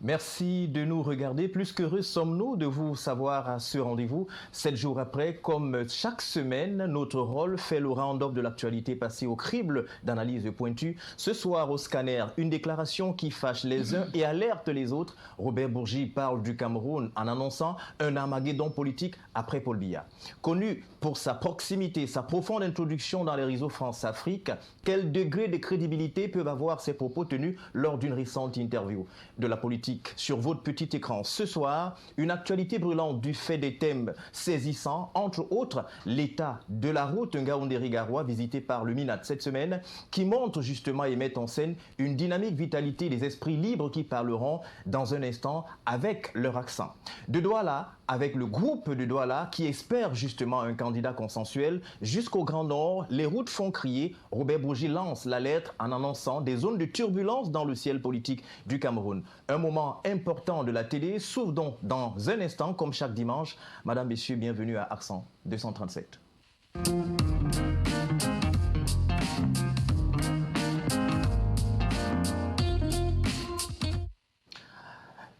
Merci de nous regarder. Plus qu'heureux sommes-nous de vous savoir à ce rendez-vous. 7 jours après, comme chaque semaine, notre rôle fait le round-up de l'actualité passée au crible d'analyse pointue. Ce soir, au scanner, une déclaration qui fâche les uns et alerte les autres. Robert Bourgi parle du Cameroun en annonçant un armageddon politique après Paul Biya. Connu pour sa proximité, sa profonde introduction dans les réseaux France-Afrique, quel degré de crédibilité peuvent avoir ces propos tenus lors d'une récente interview de la politique sur votre petit écran? Ce soir, une actualité brûlante du fait des thèmes saisissants, entre autres l'état de la route Ngaoundéré-Garoua visitée par le MINAT cette semaine, qui montre justement et met en scène une dynamique vitalité des esprits libres qui parleront dans un instant avec leur accent. De Douala, avec le groupe de Douala qui espère justement un candidat consensuel jusqu'au Grand Nord, les routes font crier. Robert Bourgi lance la lettre en annonçant des zones de turbulence dans le ciel politique du Cameroun. Un moment important de la télé s'ouvre donc dans un instant, comme chaque dimanche. Madame, Messieurs, bienvenue à Accent 237.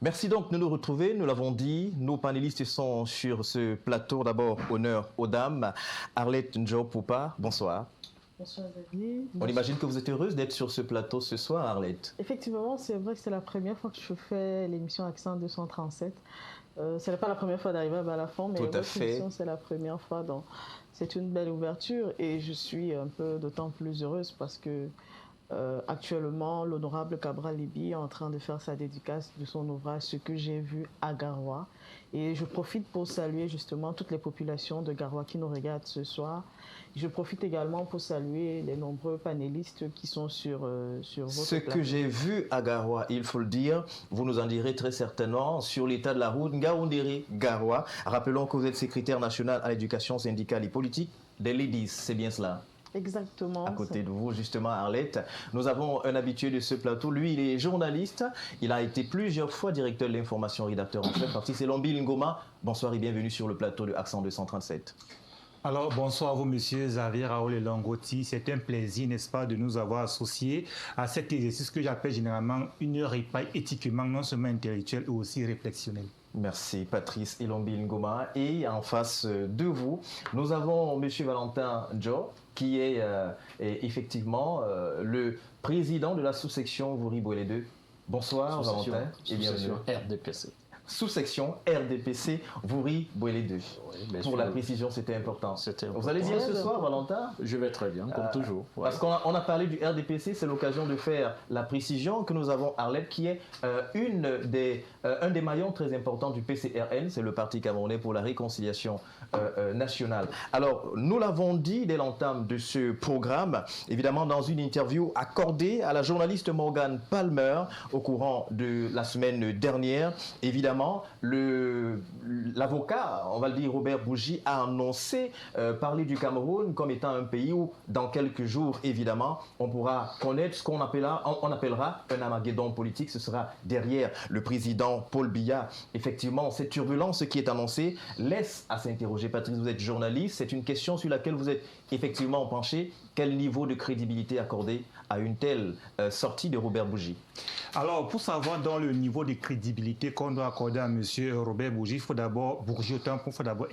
Merci donc de nous retrouver. Nous l'avons dit, nos panélistes sont sur ce plateau. D'abord, honneur aux dames. Arlette Ndjo-Poupa, bonsoir. Bonsoir David. On imagine que vous êtes heureuse d'être sur ce plateau ce soir, Arlette. Effectivement, c'est vrai que c'est la première fois que je fais l'émission Accent 237. Ce n'est pas la première fois d'arriver à Balafon, mais votre émission, c'est la première fois. Donc, c'est une belle ouverture et je suis un peu d'autant plus heureuse parce que actuellement, l'honorable Cabral Libye est en train de faire sa dédicace de son ouvrage « Ce que j'ai vu à Garoua ». Et je profite pour saluer justement toutes les populations de Garoua qui nous regardent ce soir. Je profite également pour saluer les nombreux panélistes qui sont sur votre Ce plateau. que j'ai vu à Garoua, il faut le dire, vous nous en direz très certainement sur l'état de la route Ngaoundéré-Garoua. Rappelons que vous êtes secrétaire national à l'éducation syndicale et politique des Ladies, c'est bien cela? Exactement. À côté de vous, justement, Arlette, nous avons un habitué de ce plateau. Lui, il est journaliste. Il a été plusieurs fois directeur de l'information, rédacteur en chef. Parti, c'est Lombi Ngoma. Bonsoir et bienvenue sur le plateau de Accent 237. Alors, bonsoir à vous, monsieur Xavier Raoul et Langoti. C'est un plaisir, n'est-ce pas, de nous avoir associés à cet exercice que j'appelle généralement une répaille éthiquement, non seulement intellectuelle, mais aussi réflexionnelle. Merci Patrice Elombi Ngoma. Et en face de vous, nous avons monsieur Valentin Ndjo, qui est effectivement le président de la sous-section Vouri-Bouélé 2. Bonsoir Valentin et bienvenue. RDPC. Sous-section RDPC Vouri-Bouélé 2. Oui, pour la précision, c'était important. Vous allez bien ce soir, Valentin? Je vais très bien, comme toujours. Ouais. Parce qu'on a parlé du RDPC, c'est l'occasion de faire la précision que nous avons Arlette, qui est un des maillons très importants du PCRN, c'est le Parti camerounais pour la réconciliation nationale. Alors, nous l'avons dit dès l'entame de ce programme, évidemment dans une interview accordée à la journaliste Morgane Palmer au courant de la semaine dernière, évidemment, l'avocat, on va le dire, Robert Bourgi, a annoncé parler du Cameroun comme étant un pays où, dans quelques jours, évidemment, on pourra connaître ce qu'on appellera un armageddon politique. Ce sera derrière le président Paul Biya. Effectivement, cette turbulence qui est annoncée laisse à s'interroger. Patrice, vous êtes journaliste. C'est une question sur laquelle vous êtes effectivement penché. Quel niveau de crédibilité accorder à une telle sortie de Robert Bourgi? Alors, pour savoir dans le niveau de crédibilité qu'on doit accorder à M. Robert Bourgi, il faut d'abord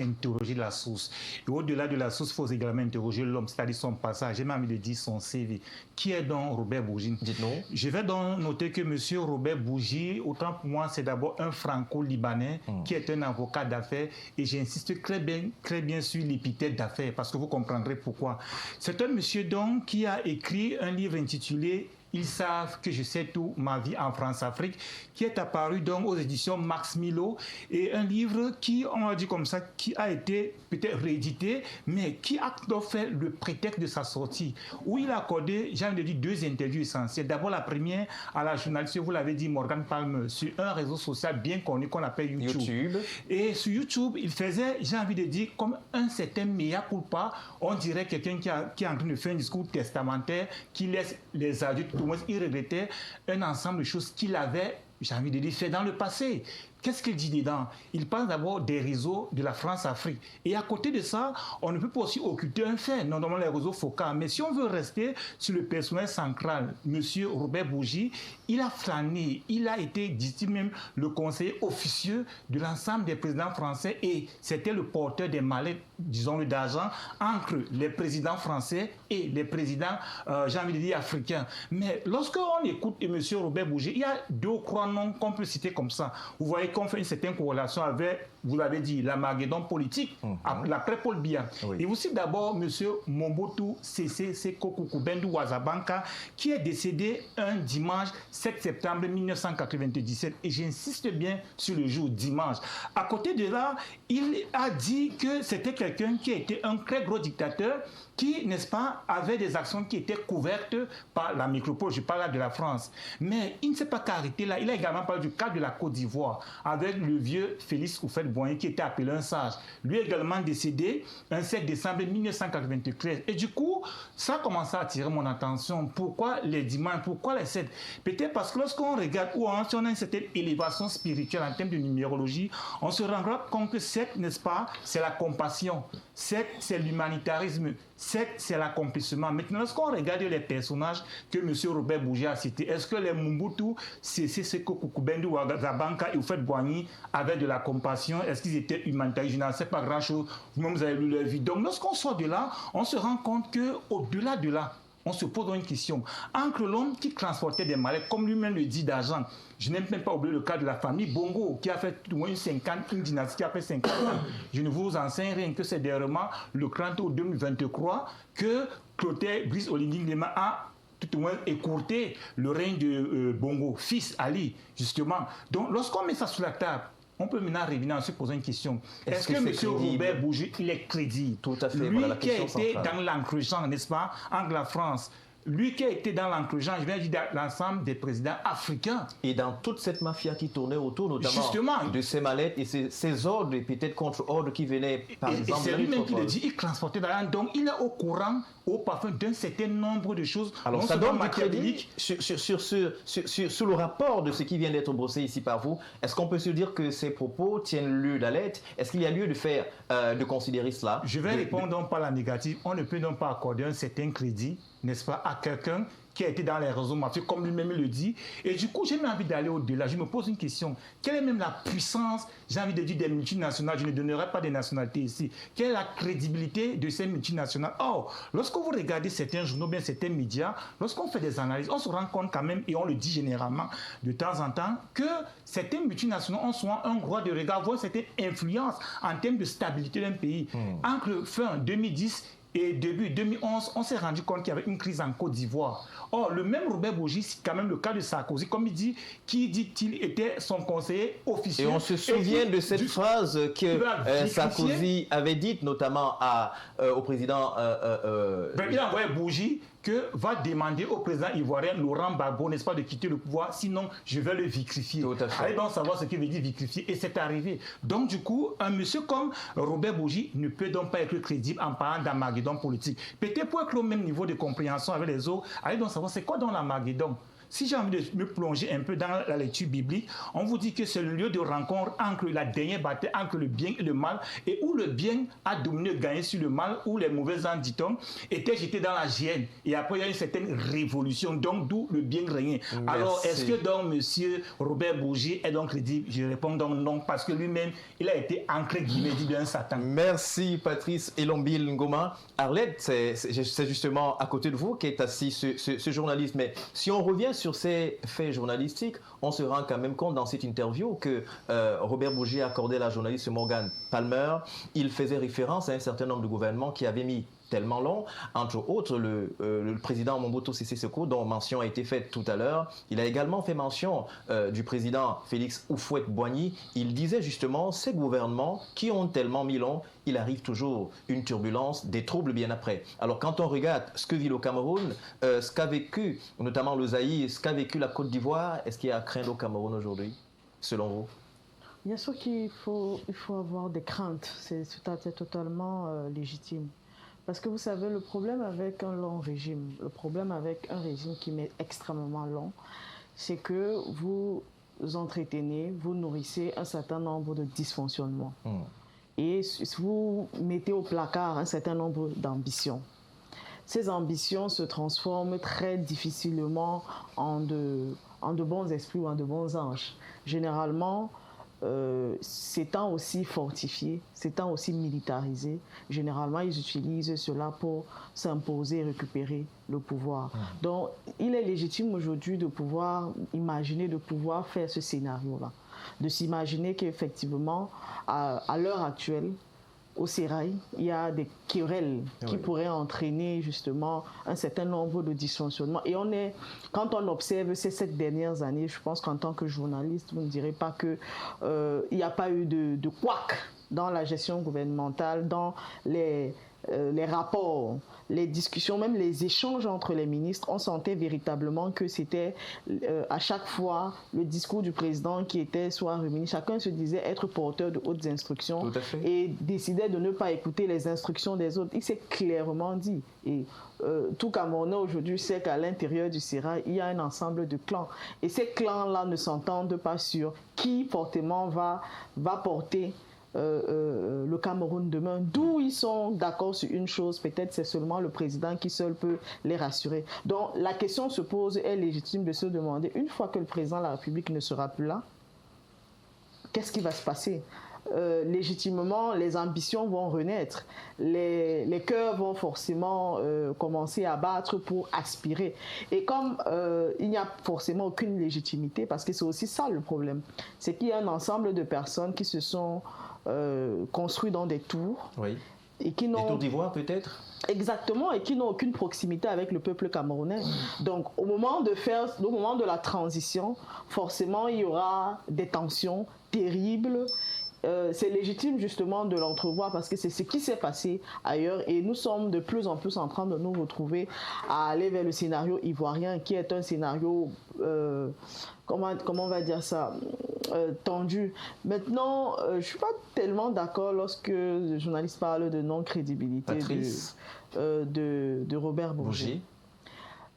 interroger la source. Et au-delà de la source, il faut également interroger l'homme, c'est-à-dire son passage. J'ai même envie de dire son CV. Qui est donc Robert Bourgi? Dites-nous. Je vais donc noter que M. Robert Bourgi, autant pour moi, c'est d'abord un franco-libanais qui est un avocat d'affaires. Et j'insiste très bien sur l'épithète d'affaires, parce que vous comprendrez pourquoi. C'est un monsieur donc qui a écrit un livre intitulé Ils savent que je sais tout, ma vie en France-Afrique, qui est apparu donc aux éditions Max Milo, et un livre qui, on va dire comme ça, qui a été peut-être réédité, mais qui a donc fait le prétexte de sa sortie, où il a accordé, j'ai envie de dire, 2 interviews essentielles. D'abord, la première à la journaliste, vous l'avez dit, Morgane Palmer, sur un réseau social bien connu qu'on appelle YouTube. Et sur YouTube, il faisait, j'ai envie de dire, comme un certain mea culpa, on dirait quelqu'un qui est en train de faire un discours testamentaire, qui laisse les adultes, tout le monde, il regrettait un ensemble de choses qu'il avait, j'ai envie de dire, fait dans le passé. qu'est-ce qu'il dit dedans? Il parle d'abord des réseaux de la France-Afrique. Et à côté de ça, on ne peut pas aussi occulter un fait, notamment les réseaux FOCA. Mais si on veut rester sur le personnel central, M. Robert Bourgi, il a flâné, il a été, dit-il même, le conseiller officieux de l'ensemble des présidents français et c'était le porteur des mallettes, disons-le, d'argent entre les présidents français et les présidents, j'ai envie de dire, africains. Mais lorsqu'on écoute M. Robert Bourgi, il y a 2 ou 3 noms qu'on peut citer comme ça. Vous voyez qu'on fait une certaine corrélation avec, vous l'avez dit, l'Armageddon politique, l'après-Paul Biya. Oui. Et aussi d'abord M. Mobutu Sese Seko Kukubendu Wazabanka, qui est décédé un dimanche 7 septembre 1997. Et j'insiste bien sur le jour dimanche. À côté de là, il a dit que c'était quelqu'un qui était un très gros dictateur qui, n'est-ce pas, avait des actions qui étaient couvertes par la micropole, je parle là de la France. Mais il ne s'est pas qu'arrêté là. Il a également parlé du cas de la Côte d'Ivoire, avec le vieux Félix Houphouët-Boigny qui était appelé un sage. Lui également décédé un 7 décembre 1993. Et du coup, ça a commencé à attirer mon attention. Pourquoi les dimanches? Pourquoi les 7? Peut-être parce que lorsqu'on regarde ou si on a une certaine élévation spirituelle en termes de numérologie, on se rendra compte que 7, n'est-ce pas, c'est la compassion. 7, c'est l'humanitarisme. 7, c'est l'accomplissement. Maintenant, lorsqu'on regarde les personnages que M. Robert Bourgi a cités, est-ce que les Mobutu, Sese Seko Kukubendu Wazabanka et Houphouët-Boigny avaient de la compassion? Est-ce qu'ils étaient humanitaristes? Je n'en sais pas grand-chose. Vous-même, vous avez lu leur vie. Donc, lorsqu'on sort de là, on se rend compte qu'au-delà de là, on se pose une question. Entre l'homme qui transportait des mallettes, comme lui-même le dit, d'argent, je n'ai même pas oublié le cas de la famille Bongo, qui a fait au moins une dynastie qui a fait 50 ans. Je ne vous enseigne rien que c'est dernièrement, le 30 août 2023, que Clotaire Brice Oligui Nguema a tout au moins écourté le règne de Bongo, fils Ali, justement. Donc, lorsqu'on met ça sur la table, on peut maintenant revenir en se posant une question. Est-ce que M. Robert Bourgi, il est crédible? Tout à fait. Lui voilà la qui a question été centrale. dans l'encre-jean, n'est-ce pas, entre la France, lui qui a été dans l'encre-jean, je viens de dire l'ensemble des présidents africains. Et dans toute cette mafia qui tournait autour, notamment justement, de ces mallettes et ces ordres, et peut-être contre-ordres qui venaient, par exemple... Et c'est lui-même qui le dit, il transportait de l'argent, donc il est au courant, au parfum d'un certain nombre de choses. Alors ça donne du crédit sur le rapport de ce qui vient d'être brossé ici par vous. Est-ce qu'on peut se dire que ces propos tiennent lieu d'alerte? Est-ce qu'il y a lieu de considérer cela? Je vais répondre donc par la négative. On ne peut donc pas accorder un certain crédit, n'est-ce pas, à quelqu'un qui a été dans les réseaux mafieux, comme lui-même le dit. Et du coup, j'ai même envie d'aller au-delà. Je me pose une question. Quelle est même la puissance, j'ai envie de dire, des multinationales? Je ne donnerai pas des nationalités ici. Quelle est la crédibilité de ces multinationales? Or, lorsque vous regardez certains journaux, bien certains médias, lorsqu'on fait des analyses, on se rend compte quand même, et on le dit généralement de temps en temps, que certaines multinationales ont souvent un droit de regard, voire certaines influences en termes de stabilité d'un pays. Entre fin 2010 et début 2011, on s'est rendu compte qu'il y avait une crise en Côte d'Ivoire. Or, le même Robert Bourgi, c'est quand même le cas de Sarkozy, comme il dit, qui dit-il était son conseiller officiel. Et on se souvient de cette phrase que Sarkozy avait dite, notamment au président... il a envoyé Bourgi que va demander au président ivoirien Laurent Gbagbo, n'est-ce pas, de quitter le pouvoir, sinon je vais le vitrifier. Allez donc savoir ce qu'il veut dire vitrifier, et c'est arrivé. Donc du coup, un monsieur comme Robert Bourgi ne peut donc pas être crédible en parlant d'Armageddon politique. Peut-être pour être au même niveau de compréhension avec les autres, allez donc savoir c'est quoi dans l'Armageddon. Si j'ai envie de me plonger un peu dans la lecture biblique, on vous dit que c'est le lieu de rencontre entre la dernière bataille, entre le bien et le mal, et où le bien a dominé, gagné sur le mal, où les mauvais ans, dit-on, étaient jetés dans la géhenne. Et après, il y a une certaine révolution, donc d'où le bien régnait. Alors, est-ce que donc M. Robert Bourgi est donc crédible? Je réponds donc non, parce que lui-même, il a été ancré guillemets d'un Satan. Merci Patrice Elombil Ngoma. Arlette, c'est justement à côté de vous qu'est assis ce journaliste. Mais si on revient sur ces faits journalistiques, on se rend quand même compte dans cette interview que Robert Bourgi a accordé à la journaliste Morgan Palmer. Il faisait référence à un certain nombre de gouvernements qui avaient mis tellement long, entre autres le président Mobutu Sese Seko, dont mention a été faite tout à l'heure. Il a également fait mention du président Félix Houphouët-Boigny. Il disait justement, ces gouvernements qui ont tellement mis long, il arrive toujours une turbulence, des troubles bien après. Alors quand on regarde ce que vit le Cameroun, ce qu'a vécu notamment le Zaïre, ce qu'a vécu la Côte d'Ivoire, est-ce qu'il y a à craindre au Cameroun aujourd'hui, selon vous? Bien sûr qu'il faut avoir des craintes, c'est totalement légitime. Parce que vous savez, le problème avec un long régime, le problème avec un régime qui met extrêmement long, c'est que vous entretenez, vous nourrissez un certain nombre de dysfonctionnements. Et vous mettez au placard un certain nombre d'ambitions. Ces ambitions se transforment très difficilement en de bons esprits ou en de bons anges. Généralement, s'étant aussi fortifiés, s'étant aussi militarisés, généralement, ils utilisent cela pour s'imposer et récupérer le pouvoir. Donc, il est légitime aujourd'hui de pouvoir imaginer, de pouvoir faire ce scénario-là, de s'imaginer qu'effectivement, à l'heure actuelle, au sérail, il y a des querelles qui pourraient entraîner justement un certain nombre de dysfonctionnements. Et quand on observe ces 7 dernières années, je pense qu'en tant que journaliste, vous ne direz pas qu'il n'y a pas eu de couac dans la gestion gouvernementale, dans les rapports, les discussions, même les échanges entre les ministres. On sentait véritablement que c'était à chaque fois le discours du président qui était soit remis. Chacun se disait être porteur de hautes instructions et décidait de ne pas écouter les instructions des autres. Il s'est clairement dit. Et tout Camerounais aujourd'hui sait qu'à l'intérieur du sérail, il y a un ensemble de clans. Et ces clans-là ne s'entendent pas sur qui fortement va porter le Cameroun demain, d'où ils sont d'accord sur une chose, peut-être c'est seulement le président qui seul peut les rassurer. Donc la question se pose, est légitime de se demander, une fois que le président de la République ne sera plus là, qu'est-ce qui va se passer? Légitimement, les ambitions vont renaître, les cœurs vont forcément commencer à battre pour aspirer. Et comme il n'y a forcément aucune légitimité, parce que c'est aussi ça le problème, c'est qu'il y a un ensemble de personnes qui se sont construites dans des tours. Et qui n'ont... Des tours d'ivoire peut-être? Exactement, et qui n'ont aucune proximité avec le peuple camerounais. Donc au moment de la transition, forcément il y aura des tensions terribles. C'est légitime justement de l'entrevoir parce que c'est ce qui s'est passé ailleurs et nous sommes de plus en plus en train de nous retrouver à aller vers le scénario ivoirien qui est un scénario, comment on va dire ça, tendu. Maintenant, je ne suis pas tellement d'accord lorsque le journaliste parle de non-crédibilité de Robert Bourgi.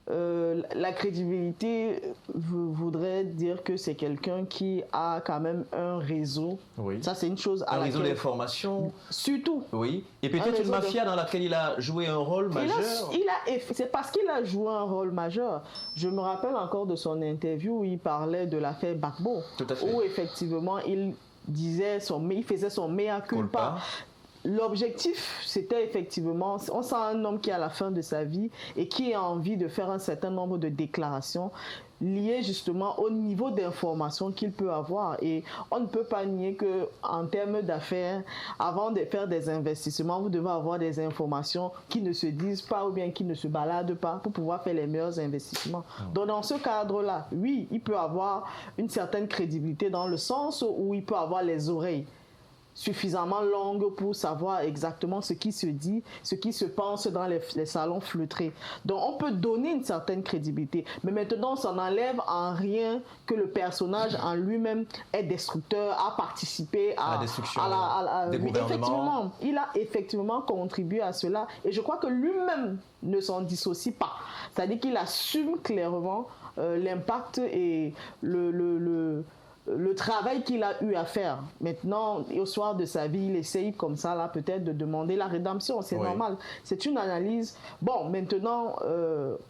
La crédibilité voudrait dire que c'est quelqu'un qui a quand même un réseau. Ça, c'est une chose. Un réseau d'information. Surtout. Oui. Et peut-être une mafia dans laquelle il a joué un rôle majeur. C'est parce qu'il a joué un rôle majeur. Je me rappelle encore de son interview où il parlait de l'affaire Gbagbo. Tout à fait. Où effectivement, il faisait son mea culpa. L'objectif, c'était effectivement, on sent un homme qui est à la fin de sa vie et qui a envie de faire un certain nombre de déclarations liées justement au niveau d'information qu'il peut avoir. Et on ne peut pas nier qu'en termes d'affaires, avant de faire des investissements, vous devez avoir des informations qui ne se disent pas ou bien qui ne se baladent pas pour pouvoir faire les meilleurs investissements. Donc dans ce cadre-là, oui, il peut avoir une certaine crédibilité dans le sens où il peut avoir les oreilles suffisamment longue pour savoir exactement ce qui se dit, ce qui se pense dans les salons fleutrés. Donc on peut donner une certaine crédibilité, mais maintenant ça n'enlève en rien que le personnage en lui-même est destructeur, a participé à la destruction des gouvernements. Effectivement, il a effectivement contribué à cela et je crois que lui-même ne s'en dissocie pas. C'est-à-dire qu'il assume clairement l'impact et le travail qu'il a eu à faire. Maintenant, au soir de sa vie, il essaye comme ça, là, peut-être de demander la rédemption. C'est normal. C'est une analyse. Bon, maintenant,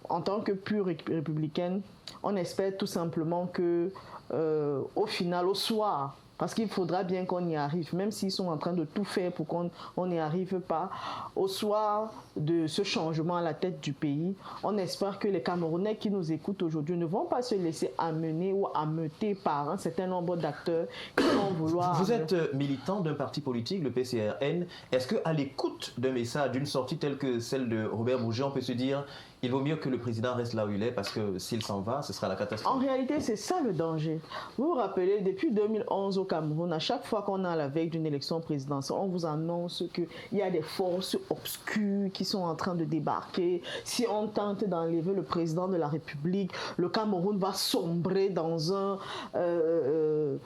en tant que pure républicaine, on espère tout simplement que, au final, au soir, parce qu'il faudra bien qu'on y arrive, même s'ils sont en train de tout faire pour qu'on n'y arrive pas. Au soir de ce changement à la tête du pays, on espère que les Camerounais qui nous écoutent aujourd'hui ne vont pas se laisser amener ou ameuter par un certain nombre d'acteurs qui vont vouloir... Vous êtes militant d'un parti politique, le PCRN. Est-ce qu'à l'écoute d'un message, d'une sortie telle que celle de Robert Bourgi, on peut se dire il vaut mieux que le président reste là où il est parce que s'il s'en va, ce sera la catastrophe? En réalité, c'est ça le danger. Vous vous rappelez, depuis 2011 au au Cameroun, à chaque fois qu'on est à la veille d'une élection présidentielle, on vous annonce qu'il y a des forces obscures qui sont en train de débarquer. Si on tente d'enlever le président de la République, le Cameroun va sombrer dans un chaos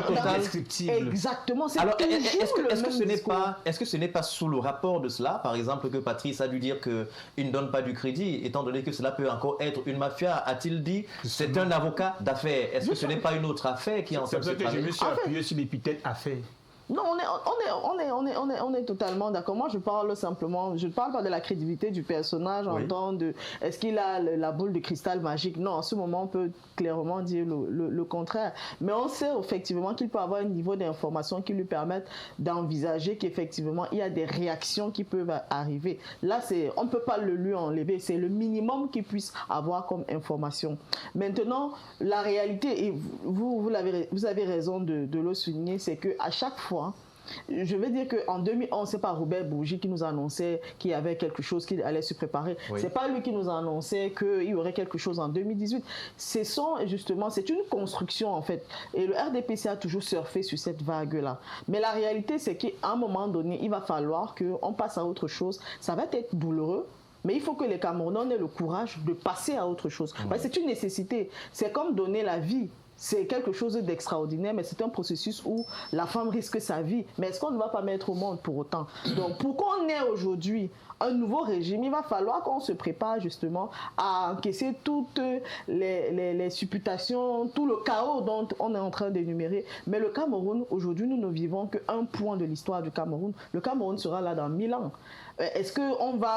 total. Exactement. Alors, est-ce que ce n'est pas sous le rapport de cela, par exemple, que Patrice a dû dire qu'il ne donne pas du crédit, étant donné que cela peut encore être une mafia, a-t-il dit? C'est un avocat d'affaires. Est-ce que ce n'est pas une autre affaire qui est en train de se tramer? C'est pour ça que je me suis appuyé sur l'épithète affaire. Non, on est totalement d'accord. Moi, je parle pas de la crédibilité du personnage en tant de est-ce qu'il a la boule de cristal magique. Non, en ce moment, on peut clairement dire le contraire. Mais on sait effectivement qu'il peut avoir un niveau d'information qui lui permette d'envisager qu'effectivement, il y a des réactions qui peuvent arriver. Là, on ne peut pas le lui enlever. C'est le minimum qu'il puisse avoir comme information. Maintenant, la réalité, et vous avez raison de le souligner, c'est qu'à chaque fois, je veux dire qu'en 2011, c'est pas Robert Bourgi qui nous annonçait qu'il y avait quelque chose qui allait se préparer. Oui. C'est pas lui qui nous annonçait qu'il y aurait quelque chose en 2018. C'est une construction en fait. Et le RDPC a toujours surfé sur cette vague-là. Mais la réalité, c'est qu'à un moment donné, il va falloir qu'on passe à autre chose. Ça va être douloureux. Mais il faut que les Camerounais aient le courage de passer à autre chose. Parce que c'est une nécessité. C'est comme donner la vie. C'est quelque chose d'extraordinaire, mais c'est un processus où la femme risque sa vie. Mais est-ce qu'on ne va pas mettre au monde pour autant? Donc, pour qu'on ait aujourd'hui un nouveau régime, il va falloir qu'on se prépare justement à encaisser toutes les supputations, tout le chaos dont on est en train d'énumérer. Mais le Cameroun, aujourd'hui, nous ne vivons qu'un point de l'histoire du Cameroun. Le Cameroun sera là dans 1000 ans. Est-ce que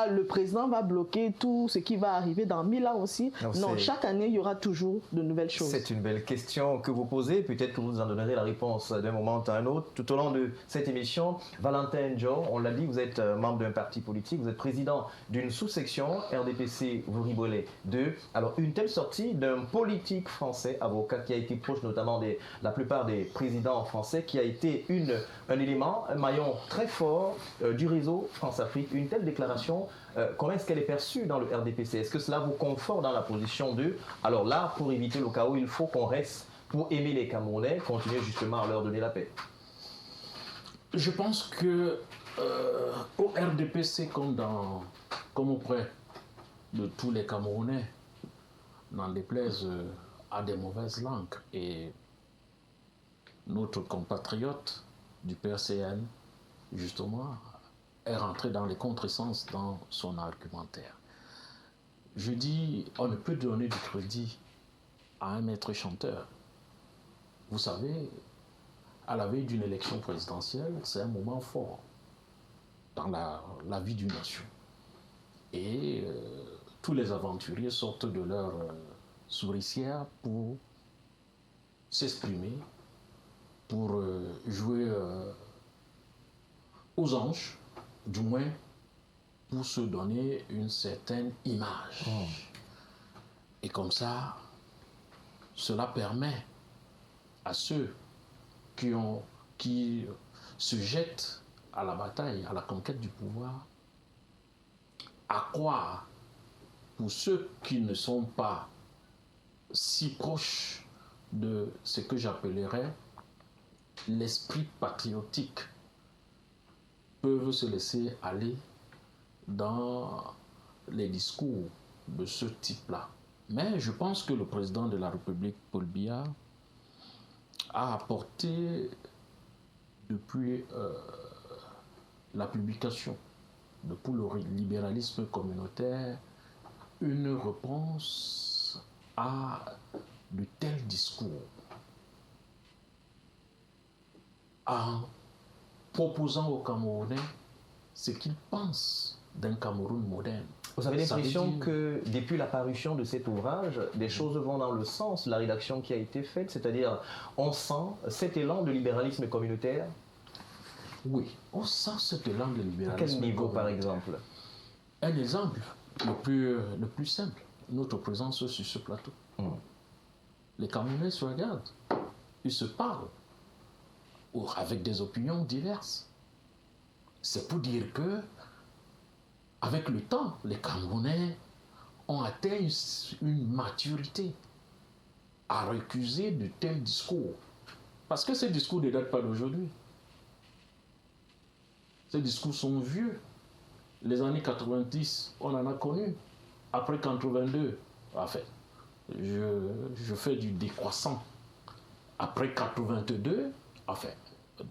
le président va bloquer tout ce qui va arriver dans 1000 ans aussi? Non, chaque année, il y aura toujours de nouvelles choses. C'est une belle question que vous posez. Peut-être que vous en donnerez la réponse d'un moment à un autre. Tout au long de cette émission, Valentin Ndjo, on l'a dit, vous êtes membre d'un parti politique, vous êtes président d'une sous-section RDPC Vous-Ribollet 2. Alors, une telle sortie d'un politique français, avocat qui a été proche notamment de la plupart des présidents français, qui a été un élément, un maillon très fort du réseau France-Afrique. Une telle déclaration, comment est-ce qu'elle est perçue dans le RDPC? Est-ce que cela vous conforte dans la position de alors là, pour éviter le chaos, il faut qu'on reste pour aimer les Camerounais, continuer justement à leur donner la paix? Je pense que au RDPC, comme auprès de tous les Camerounais, n'en déplaise à des mauvaises langues, et notre compatriote du PRCN, justement, est rentré dans les contresens dans son argumentaire. Je dis, on ne peut donner du crédit à un maître chanteur. Vous savez, à la veille d'une élection présidentielle, c'est un moment fort dans la vie d'une nation. Et tous les aventuriers sortent de leur souricière pour s'exprimer, pour jouer aux anges, du moins pour se donner une certaine image. Et comme ça, cela permet à ceux qui se jettent à la bataille, à la conquête du pouvoir, à croire, pour ceux qui ne sont pas si proches de ce que j'appellerais l'esprit patriotique, peuvent se laisser aller dans les discours de ce type-là. Mais je pense que le président de la République, Paul Biya, a apporté, depuis la publication de Pour le libéralisme communautaire, une réponse à de tels discours, en proposant aux Camerounais ce qu'ils pensent d'un Cameroun moderne. Vous avez l'impression que depuis la parution de cet ouvrage, des choses vont dans le sens de la rédaction qui a été faite, c'est-à-dire on sent cet élan de libéralisme communautaire? Oui, on sent cet élan de libéralisme. À quel niveau, par exemple? Un exemple le plus simple, notre présence sur ce plateau. Les Camerounais se regardent, ils se parlent, avec des opinions diverses. C'est pour dire que, avec le temps, les Camerounais ont atteint une maturité à récuser de tels discours Parce que ces discours ne datent pas d'aujourd'hui. Ces discours sont vieux. Les années 90, on en a connu. Après 82, enfin, je fais du décroissant. Après 82, enfin,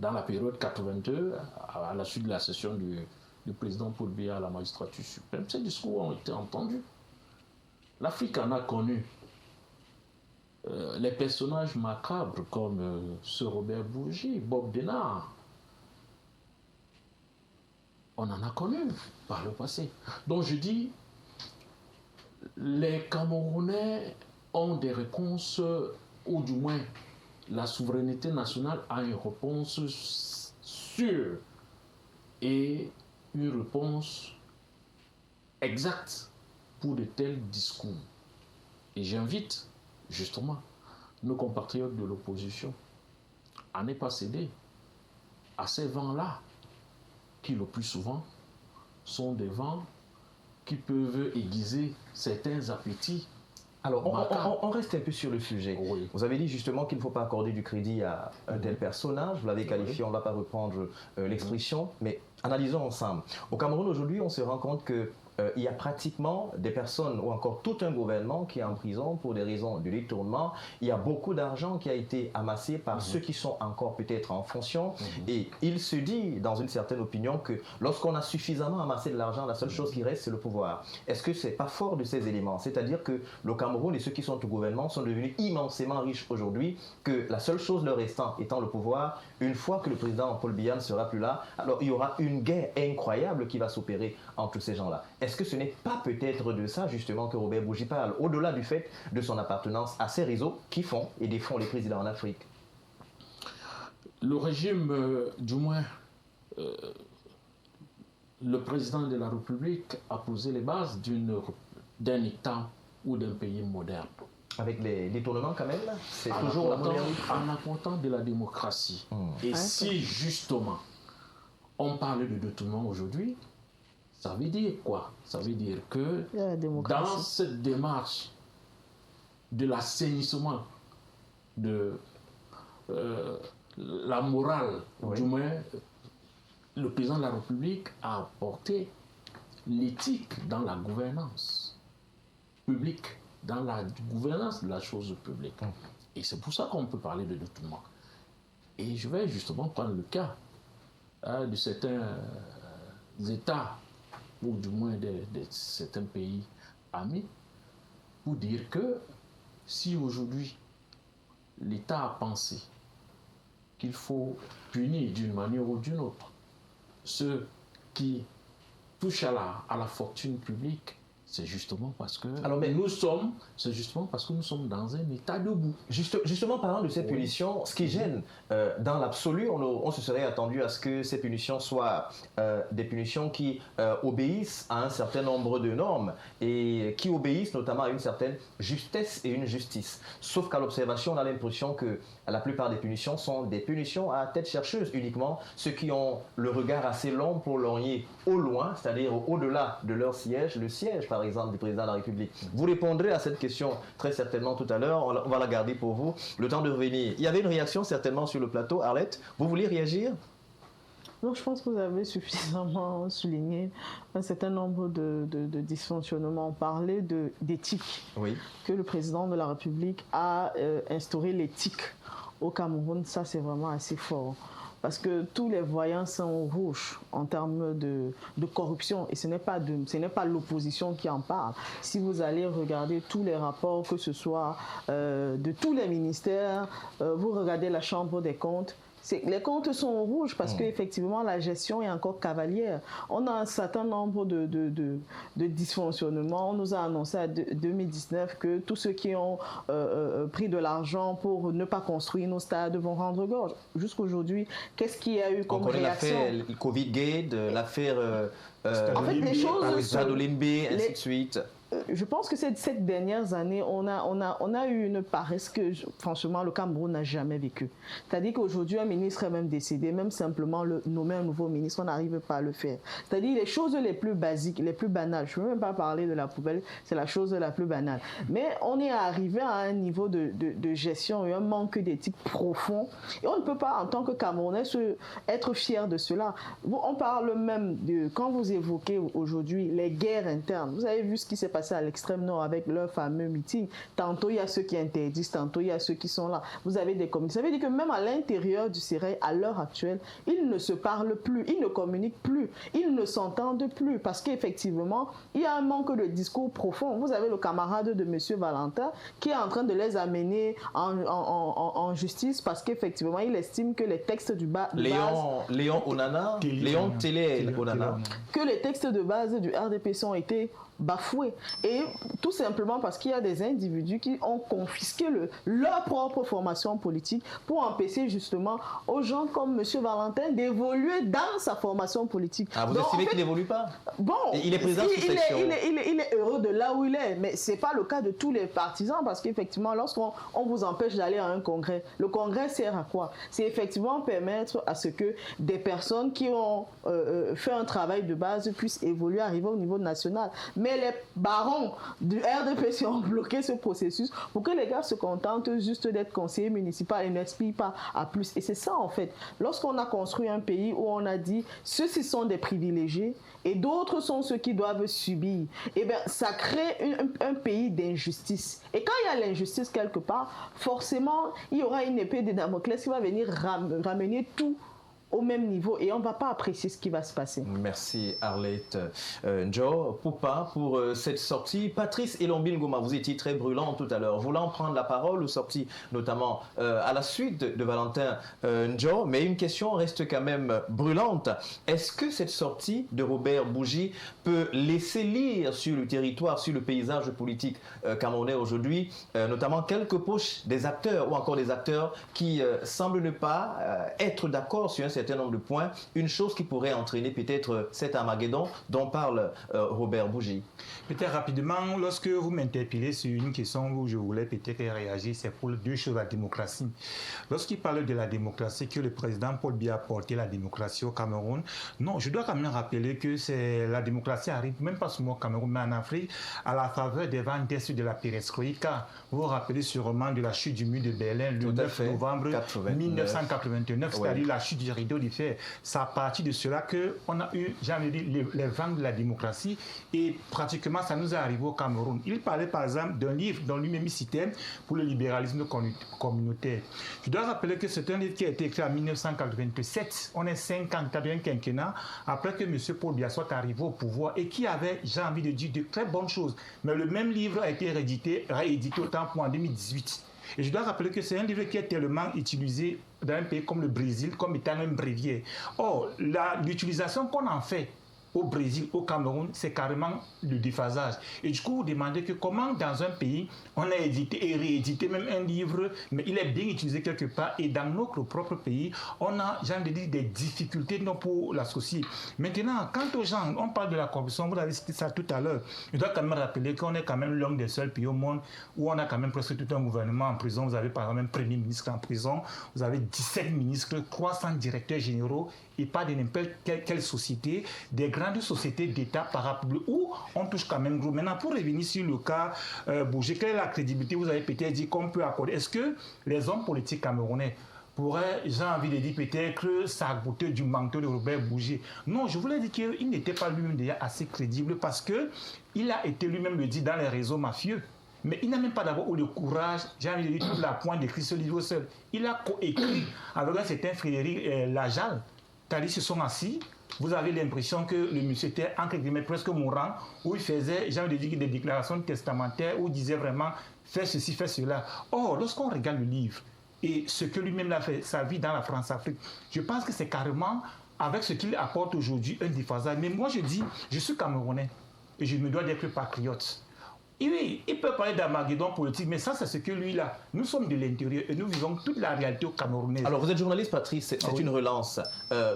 dans la période 82, à la suite de la session du président Paul Biya à la magistrature suprême, ces discours ont été entendus. L'Afrique en a connu. Les personnages macabres comme ce Robert Bourgi, Bob Denard, on en a connu par le passé. Donc je dis, les Camerounais ont des réponses, ou du moins la souveraineté nationale a une réponse sûre et une réponse exacte pour de tels discours. Et j'invite justement nos compatriotes de l'opposition à ne pas céder à ces vents-là, qui le plus souvent sont des vents qui peuvent aiguiser certains appétits. Alors, on reste un peu sur le sujet. Oui. Vous avez dit justement qu'il ne faut pas accorder du crédit à un tel personnage. Vous l'avez qualifié, on ne va pas reprendre l'expression, mais analysons ensemble. Au Cameroun, aujourd'hui, on se rend compte que il y a pratiquement des personnes ou encore tout un gouvernement qui est en prison pour des raisons de détournement. Il y a beaucoup d'argent qui a été amassé par ceux qui sont encore peut-être en fonction. Et il se dit, dans une certaine opinion, que lorsqu'on a suffisamment amassé de l'argent, la seule chose qui reste, c'est le pouvoir. Est-ce que ce n'est pas fort de ces éléments? C'est-à-dire que le Cameroun et ceux qui sont au gouvernement sont devenus immensément riches aujourd'hui, que la seule chose leur restant étant le pouvoir. Une fois que le président Paul Biya ne sera plus là, alors il y aura une guerre incroyable qui va s'opérer entre ces gens-là. Est-ce que ce n'est pas peut-être de ça justement que Robert Bourgi parle, au-delà du fait de son appartenance à ces réseaux qui font et défont les présidents en Afrique? Le régime, du moins, le président de la République a posé les bases d'un État ou d'un pays moderne. Avec les détournements quand même, c'est En toujours la première en apportant de la démocratie. Et si justement on parle de détournement aujourd'hui, ça veut dire quoi? Ça veut dire que dans cette démarche de l'assainissement de la morale, du moins, le président de la République a apporté l'éthique dans la gouvernance publique, dans la gouvernance de la chose publique. Et c'est pour ça qu'on peut parler de détournement. Et je vais justement prendre le cas de certains États, ou du moins de certains pays amis, pour dire que si aujourd'hui l'État a pensé qu'il faut punir d'une manière ou d'une autre ceux qui touchent à la fortune publique, c'est justement parce que nous sommes dans un état debout. Justement, parlant de ces punitions, ce qui gêne, dans l'absolu, on se serait attendu à ce que ces punitions soient des punitions qui obéissent à un certain nombre de normes et qui obéissent notamment à une certaine justesse et une justice. Sauf qu'à l'observation, on a l'impression que la plupart des punitions sont des punitions à tête chercheuse uniquement, ceux qui ont le regard assez long pour lorgner au loin, c'est-à-dire au-delà de leur siège, le siège par exemple du président de la République. Vous répondrez à cette question très certainement tout à l'heure, on va la garder pour vous, le temps de revenir. Il y avait une réaction certainement sur le plateau. Arlette, vous vouliez réagir? Non, je pense que vous avez suffisamment souligné un certain nombre de dysfonctionnements. On parlait d'éthique, que le président de la République a instauré l'éthique au Cameroun. Ça, c'est vraiment assez fort. Parce que tous les voyants sont rouges en termes de corruption. Et ce n'est pas l'opposition qui en parle. Si vous allez regarder tous les rapports, que ce soit de tous les ministères, vous regardez la Chambre des comptes, les comptes sont rouges parce qu'effectivement la gestion est encore cavalière. On a un certain nombre de dysfonctionnements. On nous a annoncé en 2019 que tous ceux qui ont pris de l'argent pour ne pas construire nos stades vont rendre gorge. Jusqu'aujourd'hui, qu'est-ce qu'il y a eu comme réaction? On connaît l'affaire Covid-Gate, l'affaire en fait, les choses ainsi de suite. je pense que ces dernières années, on a eu une paresse que, franchement, le Cameroun n'a jamais vécu. C'est-à-dire qu'aujourd'hui, un ministre est même décédé, même simplement nommer un nouveau ministre, on n'arrive pas à le faire. C'est-à-dire les choses les plus basiques, les plus banales. Je ne veux même pas parler de la poubelle, c'est la chose la plus banale. Mais on est arrivé à un niveau de gestion et un manque d'éthique profond. Et on ne peut pas, en tant que Camerounais, être fier de cela. On parle même de, quand vous évoquez aujourd'hui les guerres internes, vous avez vu ce qui s'est passé à l'extrême nord avec leur fameux meeting. Tantôt il y a ceux qui interdisent, tantôt il y a ceux qui sont là. Vous avez des communiqués. Ça veut dire que même à l'intérieur du CEREI, à l'heure actuelle, ils ne se parlent plus, ils ne communiquent plus, ils ne s'entendent plus parce qu'effectivement, il y a un manque de discours profond. Vous avez le camarade de M. Valentin qui est en train de les amener en justice parce qu'effectivement, il estime que les textes du bas de Léon Onana, Léon Télé Onana, que les textes de base du RDPC ont été bafoués. Et tout simplement parce qu'il y a des individus qui ont confisqué leur propre formation politique pour empêcher justement aux gens comme M. Valentin d'évoluer dans sa formation politique. Ah, vous estimez qu'il n'évolue pas? Bon, il est présent sous section. Il est heureux de là où il est, mais ce n'est pas le cas de tous les partisans parce qu'effectivement, lorsqu'on vous empêche d'aller à un congrès, le congrès sert à quoi? C'est effectivement permettre à ce que des personnes qui ont fait un travail de base puissent évoluer, arriver au niveau national. Mais les barons du RDPC ont bloqué ce processus pour que les gars se contentent juste d'être conseillers municipaux et n'aspirent pas à plus. Et c'est ça en fait. Lorsqu'on a construit un pays où on a dit ceux-ci sont des privilégiés et d'autres sont ceux qui doivent subir, et bien ça crée un pays d'injustice. Et quand il y a l'injustice quelque part, forcément il y aura une épée de Damoclès qui va venir ramener tout au même niveau et on ne va pas apprécier ce qui va se passer. Merci Arlette. Njo, Poupa, pour cette sortie. Patrice Elombine Goma, vous étiez très brûlant tout à l'heure, voulant prendre la parole ou sortie notamment à la suite de Valentin Njo, mais une question reste quand même brûlante. Est-ce que cette sortie de Robert Bougie peut laisser lire sur le territoire, sur le paysage politique camerounais aujourd'hui, notamment quelques poches des acteurs ou encore des acteurs qui semblent ne pas être d'accord sur un certain nombre de points, une chose qui pourrait entraîner peut-être cet Armageddon dont parle Robert Bougie? Peut-être rapidement, lorsque vous m'interpellez sur une question où je voulais peut-être réagir, c'est pour deux choses, la démocratie. Lorsqu'il parle de la démocratie, que le président Paul Biya a porté la démocratie au Cameroun, non, je dois quand même rappeler que la démocratie arrive même pas seulement au Cameroun, mais en Afrique, à la faveur des vents d'est de la perestroïka. Vous vous rappelez sûrement de la chute du mur de Berlin le 9 novembre 1989, c'est-à-dire la chute du rideau de fer. C'est à partir de cela qu'on a eu, j'ai envie de dire, les vents de la démocratie et pratiquement ça nous est arrivé au Cameroun. Il parlait par exemple d'un livre dont lui-même il citait pour le libéralisme communautaire. Je dois rappeler que c'est un livre qui a été écrit en 1987. On est 54e quinquennat après que M. Paul Biya soit arrivé au pouvoir et qui avait, j'ai envie de dire, de très bonnes choses. Mais le même livre a été réédité autant pour en 2018. Et je dois rappeler que c'est un livre qui est tellement utilisé dans un pays comme le Brésil, comme étant un bréviaire. Or, l'utilisation qu'on en fait au Brésil, au Cameroun, c'est carrément le déphasage. Et du coup, vous demandez que comment dans un pays, on a édité et réédité même un livre, mais il est bien utilisé quelque part, et dans notre propre pays, on a, j'ai envie de dire, des difficultés non pour l'associer. Maintenant, quant aux gens, on parle de la corruption, vous avez cité ça tout à l'heure, je dois quand même rappeler qu'on est quand même l'un des seuls pays au monde où on a quand même presque tout un gouvernement en prison. Vous avez par exemple un premier ministre en prison, vous avez 17 ministres, 300 directeurs généraux, et pas de n'importe quelle société, des grandes sociétés d'État par rapport où on touche quand même gros. Maintenant, pour revenir sur le cas Bougie, quelle est la crédibilité, vous avez peut-être dit qu'on peut accorder? Est-ce que les hommes politiques camerounais pourraient, j'ai envie de dire, peut-être s'agouter du manteau de Robert Bougie? Non, je voulais dire qu'il n'était pas lui-même déjà assez crédible parce qu'il a été lui-même le dit dans les réseaux mafieux. Mais il n'a même pas d'abord eu le courage, j'ai envie de dire, tout la pointe d'écrire ce livre seul. Il a coécrit avec un certain Frédéric Lajal. C'est-à-dire, ils se sont assis, vous avez l'impression que le monsieur était, entre guillemets, presque mourant, où il faisait, j'ai envie de dire, des déclarations testamentaires, où il disait vraiment, fais ceci, fais cela. Or, lorsqu'on regarde le livre, et ce que lui-même a fait, sa vie dans la France-Afrique, je pense que c'est carrément, avec ce qu'il apporte aujourd'hui, un déphasage. Mais moi, je dis, je suis Camerounais, et je me dois d'être patriote. Oui, il peut parler d'Armageddon politique, mais ça, c'est ce que lui, là. Nous sommes de l'intérieur et nous vivons toute la réalité camerounaise. Alors, vous êtes journaliste, Patrice, c'est une relance.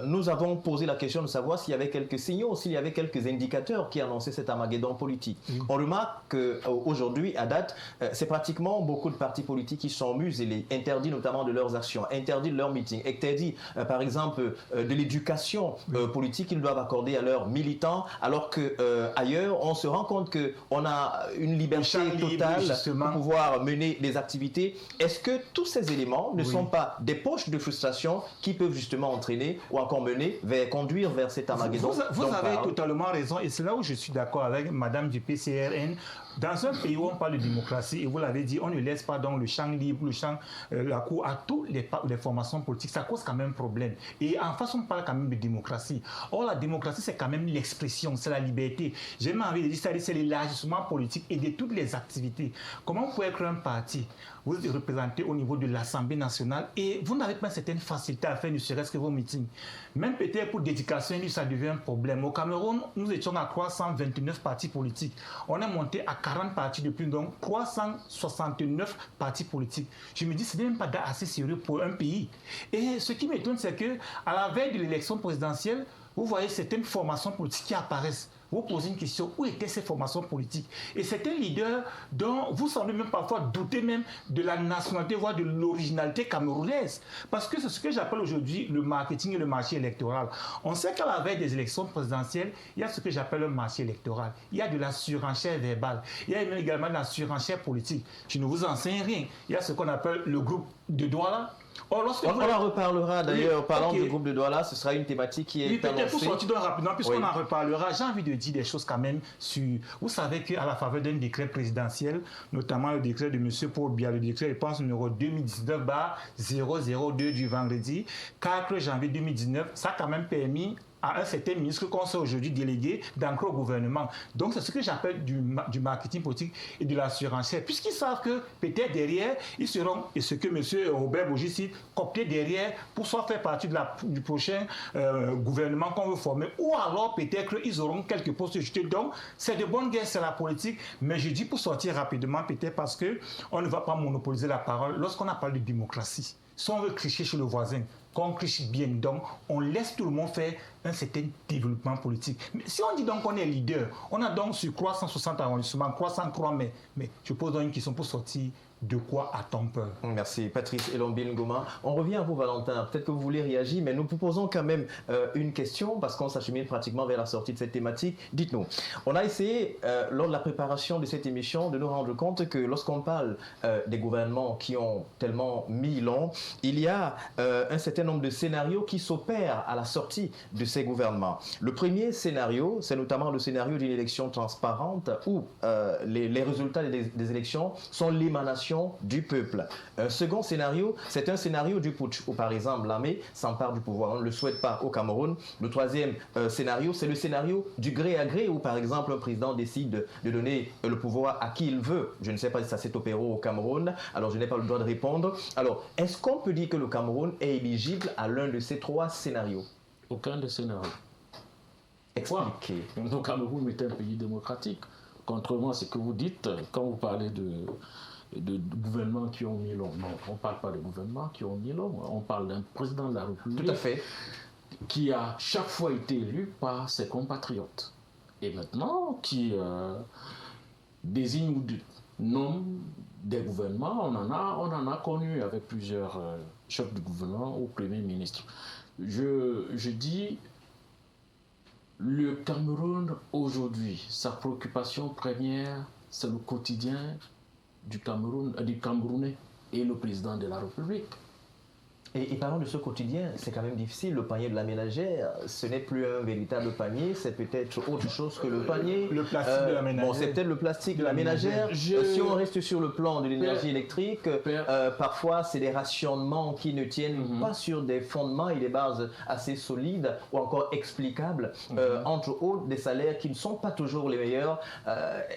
Nous avons posé la question de savoir s'il y avait quelques signaux, s'il y avait quelques indicateurs qui annonçaient cet Armageddon politique. On remarque qu'aujourd'hui, à date, c'est pratiquement beaucoup de partis politiques qui sont muselés, interdits notamment de leurs actions, interdits de leurs meetings, interdits, par exemple, de l'éducation politique qu'ils doivent accorder à leurs militants, alors qu'ailleurs, on se rend compte qu'on a une liberté totale pour pouvoir mener des activités. Est-ce que tous ces éléments ne sont pas des poches de frustration qui peuvent justement entraîner ou encore conduire vers cet Armageddon? Vous avez totalement raison et c'est là où je suis d'accord avec Madame du PCRN. Dans un pays où on parle de démocratie, et vous l'avez dit, on ne laisse pas donc le champ libre, la cour à toutes les formations politiques, ça cause quand même problème. Et en face, on parle quand même de démocratie. Or, la démocratie, c'est quand même l'expression, c'est la liberté. J'ai même envie de dire, c'est l'élargissement politique et de toutes les activités. Comment vous pouvez être un parti, vous êtes représenté au niveau de l'Assemblée nationale et vous n'avez pas une certaine facilité à faire ne serait-ce que vos meetings. Même peut-être pour l'éducation, ça devient un problème. Au Cameroun, nous étions à 329 partis politiques. On est monté à 40 partis depuis, donc 369 partis politiques. Je me dis, ce n'est même pas assez sérieux pour un pays. Et ce qui m'étonne, c'est qu'à la veille de l'élection présidentielle, vous voyez certaines formations politiques qui apparaissent. Vous posez une question, où étaient ces formations politiques? Et certains leaders dont vous semblez même parfois douter même de la nationalité, voire de l'originalité camerounaise. Parce que c'est ce que j'appelle aujourd'hui le marketing et le marché électoral. On sait qu'à la veille des élections présidentielles, il y a ce que j'appelle un marché électoral. Il y a de la surenchère verbale. Il y a également de la surenchère politique. Je ne vous enseigne rien. Il y a ce qu'on appelle le groupe de Douala. On en reparlera d'ailleurs, parlant du groupe de Douala, ce sera une thématique qui est annoncée. Peut-être pour sortir d'un rapidement, puisqu'on en reparlera, j'ai envie de dire des choses quand même sur... Vous savez qu'à la faveur d'un décret présidentiel, notamment le décret de M. Paul Biya, le décret, je pense, numéro 2019-002 du vendredi 4 janvier 2019, ça a quand même permis à un certain ministre qu'on sait aujourd'hui délégué d'entrer au gouvernement. Donc c'est ce que j'appelle du marketing politique et de la surenchère. Puisqu'ils savent que peut-être derrière, ils seront, et ce que M. Robert Bourgi cite, cooptés derrière pour soit faire partie du prochain gouvernement qu'on veut former, ou alors peut-être qu'ils auront quelques postes jetés. Donc c'est de bonne guerre, c'est la politique, mais je dis pour sortir rapidement, peut-être parce qu'on ne va pas monopoliser la parole lorsqu'on a parlé de démocratie. Si on veut cricher chez le voisin, qu'on criche bien, donc on laisse tout le monde faire un certain développement politique. Mais si on dit donc qu'on est leader, on a donc sur 360 arrondissements, 303 mais je pose donc une question pour sortir. De quoi a-t-on peur? Merci Patrice Elombile Ngoma. On revient à vous Valentin, peut-être que vous voulez réagir, mais nous vous posons quand même une question parce qu'on s'achemine pratiquement vers la sortie de cette thématique. Dites-nous, on a essayé lors de la préparation de cette émission de nous rendre compte que lorsqu'on parle des gouvernements qui ont tellement mis long, il y a un certain nombre de scénarios qui s'opèrent à la sortie de ces gouvernements. Le premier scénario, c'est notamment le scénario d'une élection transparente où les résultats des élections sont l'émanation du peuple. Un second scénario, c'est un scénario du putsch, où par exemple l'armée s'empare du pouvoir. On ne le souhaite pas au Cameroun. Le troisième scénario, c'est le scénario du gré à gré, où par exemple un président décide de donner le pouvoir à qui il veut. Je ne sais pas si ça s'est opéré au Cameroun, alors je n'ai pas le droit de répondre. Alors, est-ce qu'on peut dire que le Cameroun est éligible à l'un de ces trois scénarios? Aucun des scénarios. Expliquez. Le Cameroun est un pays démocratique. Contrairement à ce que vous dites, quand vous parlez de gouvernements qui ont mis long. Non, on ne parle pas de gouvernements qui ont mis long. On parle d'un président de la République. Tout à fait. Qui a chaque fois été élu par ses compatriotes. Et maintenant, qui désigne ou nomme des gouvernements, on en a connu avec plusieurs chefs de gouvernement ou premiers ministres. Je dis, le Cameroun aujourd'hui, sa préoccupation première, c'est le quotidien du Camerounais et le président de la République. Et parlant de ce quotidien, c'est quand même difficile. Le panier de la ménagère, ce n'est plus un véritable panier, c'est peut-être autre chose que le panier. Le plastique de la ménagère. Bon, c'est peut-être le plastique de la ménagère. Si on reste sur le plan de l'énergie électrique, parfois c'est des rationnements qui ne tiennent pas sur des fondements et des bases assez solides ou encore explicables, entre autres des salaires qui ne sont pas toujours les meilleurs.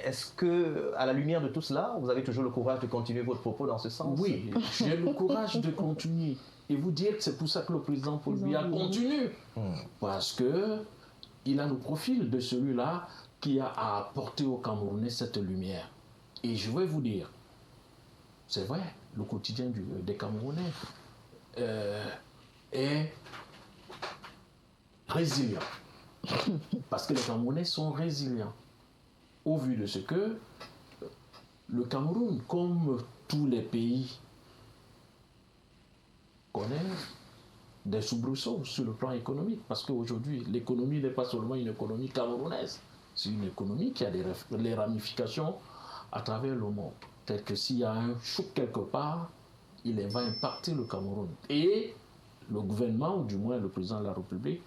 Est-ce que, à la lumière de tout cela, vous avez toujours le courage de continuer votre propos dans ce sens? Oui, j'ai le courage de continuer. Et vous dire que c'est pour ça que le président Paul Biya continue. Parce qu'il a le profil de celui-là qui a apporté aux Camerounais cette lumière. Et je vais vous dire, c'est vrai, le quotidien des Camerounais est résilient. Parce que les Camerounais sont résilients. Au vu de ce que le Cameroun, comme tous les pays, connaît des soubresauts sur le plan économique. Parce qu'aujourd'hui, l'économie n'est pas seulement une économie camerounaise. C'est une économie qui a des ramifications à travers le monde. Tel que s'il y a un choc quelque part, il va impacter le Cameroun. Et le gouvernement, ou du moins le président de la République,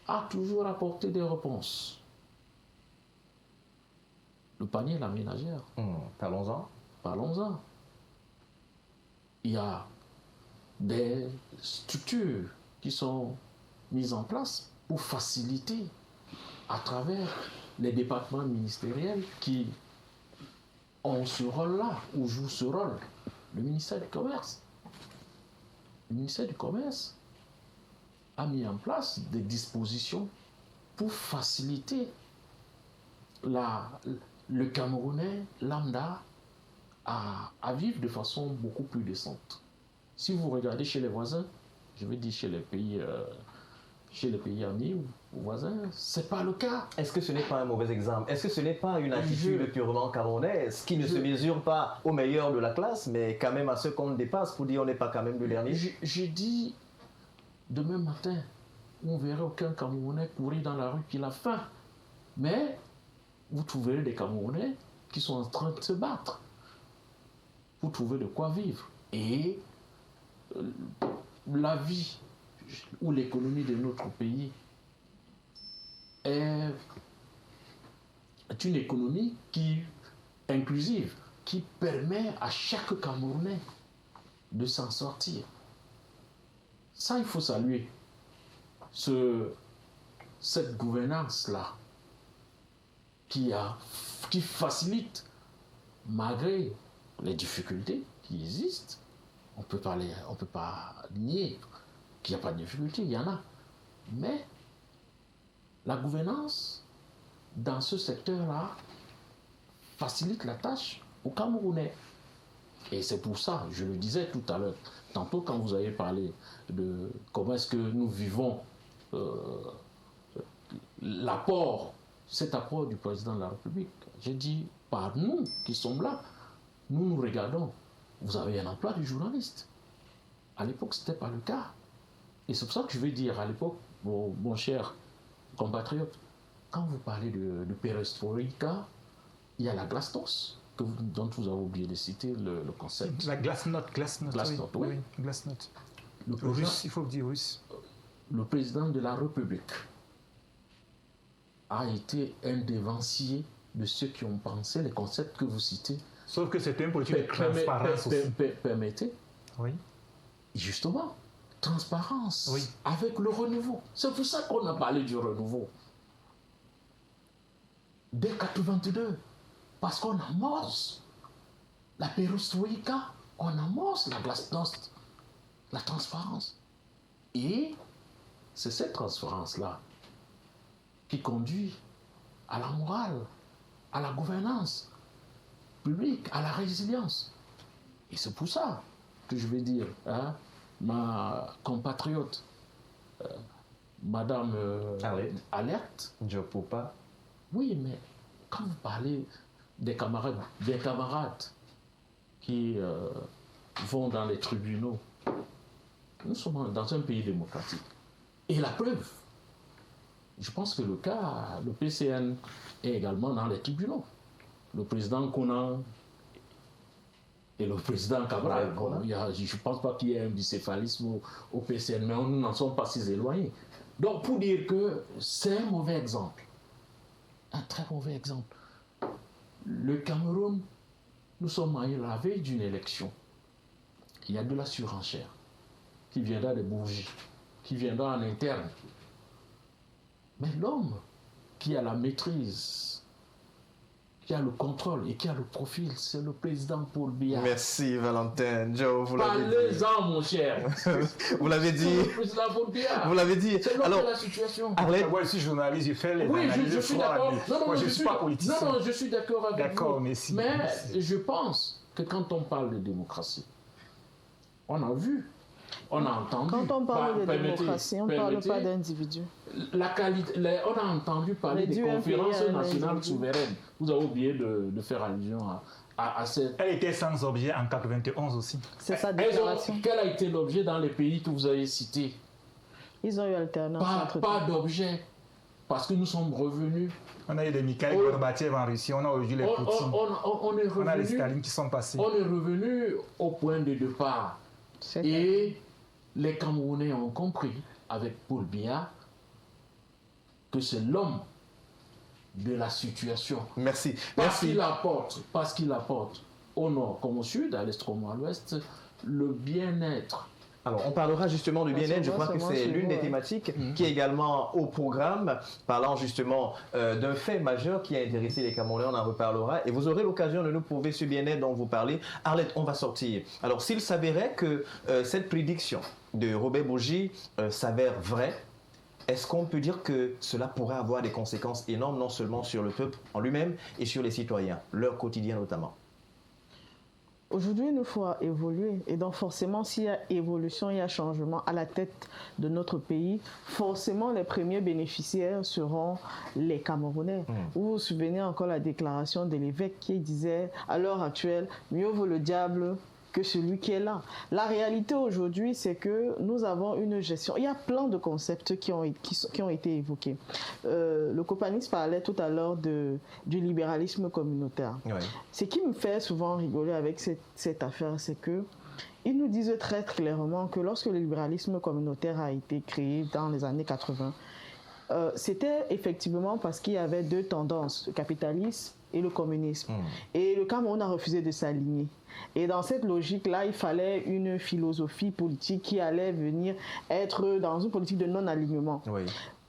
a toujours apporté des réponses. Le panier et la ménagère. Parlons-en. Parlons-en. Il y a des structures qui sont mises en place pour faciliter à travers les départements ministériels qui ont ce rôle-là, ou jouent ce rôle. Le ministère du Commerce. Le ministère du Commerce a mis en place des dispositions pour faciliter le Camerounais lambda à vivre de façon beaucoup plus décente. Si vous regardez chez les voisins, je veux dire chez les pays amis ou voisins, c'est pas le cas. Est-ce que ce n'est pas un mauvais exemple? Est-ce que ce n'est pas une attitude purement camerounaise qui ne se mesure pas au meilleur de la classe, mais quand même à ceux qu'on dépasse pour dire on n'est pas quand même le dernier? J'ai dit demain matin, on verrait aucun Camerounais courir dans la rue qui a faim. Mais vous trouverez des Camerounais qui sont en train de se battre pour trouver de quoi vivre. Et la vie ou l'économie de notre pays est une économie inclusive, qui permet à chaque Camerounais de s'en sortir. Ça, il faut saluer cette gouvernance-là qui facilite, malgré les difficultés qui existent. On peut pas nier qu'il n'y a pas de difficultés, il y en a. Mais la gouvernance dans ce secteur-là facilite la tâche aux Camerounais. Et c'est pour ça, je le disais tout à l'heure, tantôt quand vous avez parlé de comment est-ce que nous vivons cet apport du président de la République, j'ai dit, par nous qui sommes là, nous regardons. Vous avez un emploi de journaliste. À l'époque, ce n'était pas le cas. Et c'est pour ça que je vais dire à l'époque, mon cher compatriote, quand vous parlez de perestroïka, il y a la glasnost, dont vous avez oublié de citer le concept. La glasnost, oui. Glasnost. Russe, il faut dire russe. Le président de la République a été un dévancier de ceux qui ont pensé les concepts que vous citez. Sauf que c'est un politique de transparence aussi. Permettez. Oui. Justement, transparence. Oui. Avec le renouveau. C'est pour ça qu'on a parlé du renouveau. Dès 1982. Parce qu'on amorce la perestroïka, on amorce la glasnost, la transparence. Et c'est cette transparence-là qui conduit à la morale, à la gouvernance publique, à la résilience. Et c'est pour ça que je vais dire, ma compatriote, Madame Alerte. Djopopa. Oui, mais quand vous parlez des camarades qui vont dans les tribunaux, nous sommes dans un pays démocratique. Et la preuve, je pense que le PCN est également dans les tribunaux. Le président Konan et le président Cabral. Je ne pense pas qu'il y ait un bicéphalisme au PCN, mais nous n'en sommes pas si éloignés. Donc, pour dire que c'est un mauvais exemple, un très mauvais exemple. Le Cameroun, nous sommes à la veille d'une élection. Il y a de la surenchère qui viendra des bourgeois, qui viendra en interne. Mais l'homme qui a la maîtrise, qui a le contrôle et qui a le profil, c'est le président Paul Biya. Merci Valentin. Joe, vous l'avez dit. Parlez-en, mon cher. Vous l'avez dit. C'est le président Paul Biya. Vous l'avez dit. C'est l'homme de la situation. Arlette, moi, je suis journaliste, je fais les analyses. Je suis d'accord. Moi, je ne suis pas politicien. Non, je suis d'accord avec vous. D'accord, merci. Mais je pense que quand on parle de démocratie, on a vu, on a entendu. Quand on parle de démocratie, on ne parle pas d'individus. La qualité, on a entendu parler des conférences nationales souveraines. Vous avez oublié de faire allusion à cette... Elle était sans objet en 91 aussi. C'est sa déclaration. Quel a été l'objet dans les pays que vous avez cités? Ils ont eu alternance. Pas d'objet. Parce que nous sommes revenus. On a eu des Mikhail Gorbatchev en Russie, on a aujourd'hui les Poutine. On a les Staline qui sont passés. On est revenu au point de départ. Et les Camerounais ont compris, avec Paul Biya, que c'est l'homme de la situation. Merci. Parce qu'il apporte au nord comme au sud, à l'est comme à l'ouest, le bien-être. Alors, on parlera justement du bien-être. Je crois que c'est l'une des thématiques qui est également au programme, parlant justement d'un fait majeur qui a intéressé les Camerounais. On en reparlera et vous aurez l'occasion de nous prouver ce bien-être dont vous parlez. Arlette, on va sortir. Alors, s'il s'avérait que cette prédiction de Robert Bourgi s'avère vraie, est-ce qu'on peut dire que cela pourrait avoir des conséquences énormes, non seulement sur le peuple en lui-même et sur les citoyens, leur quotidien notamment? Aujourd'hui, il nous faut évoluer. Et donc, forcément, s'il y a évolution, il y a changement à la tête de notre pays, forcément, les premiers bénéficiaires seront les Camerounais. Vous vous souvenez encore la déclaration de l'évêque qui disait, à l'heure actuelle, mieux vaut le diable que celui qui est là. La réalité aujourd'hui, c'est que nous avons une gestion. Il y a plein de concepts qui ont été évoqués. Le Copanix parlait tout à l'heure du libéralisme communautaire. Oui. Ce qui me fait souvent rigoler avec cette affaire, c'est que ils nous disent très clairement que lorsque le libéralisme communautaire a été créé dans les années 80, c'était effectivement parce qu'il y avait deux tendances, le capitalisme et le communisme. Et le Cameroun a refusé de s'aligner. Et dans cette logique-là, il fallait une philosophie politique qui allait venir être dans une politique de non-alignement. Oui.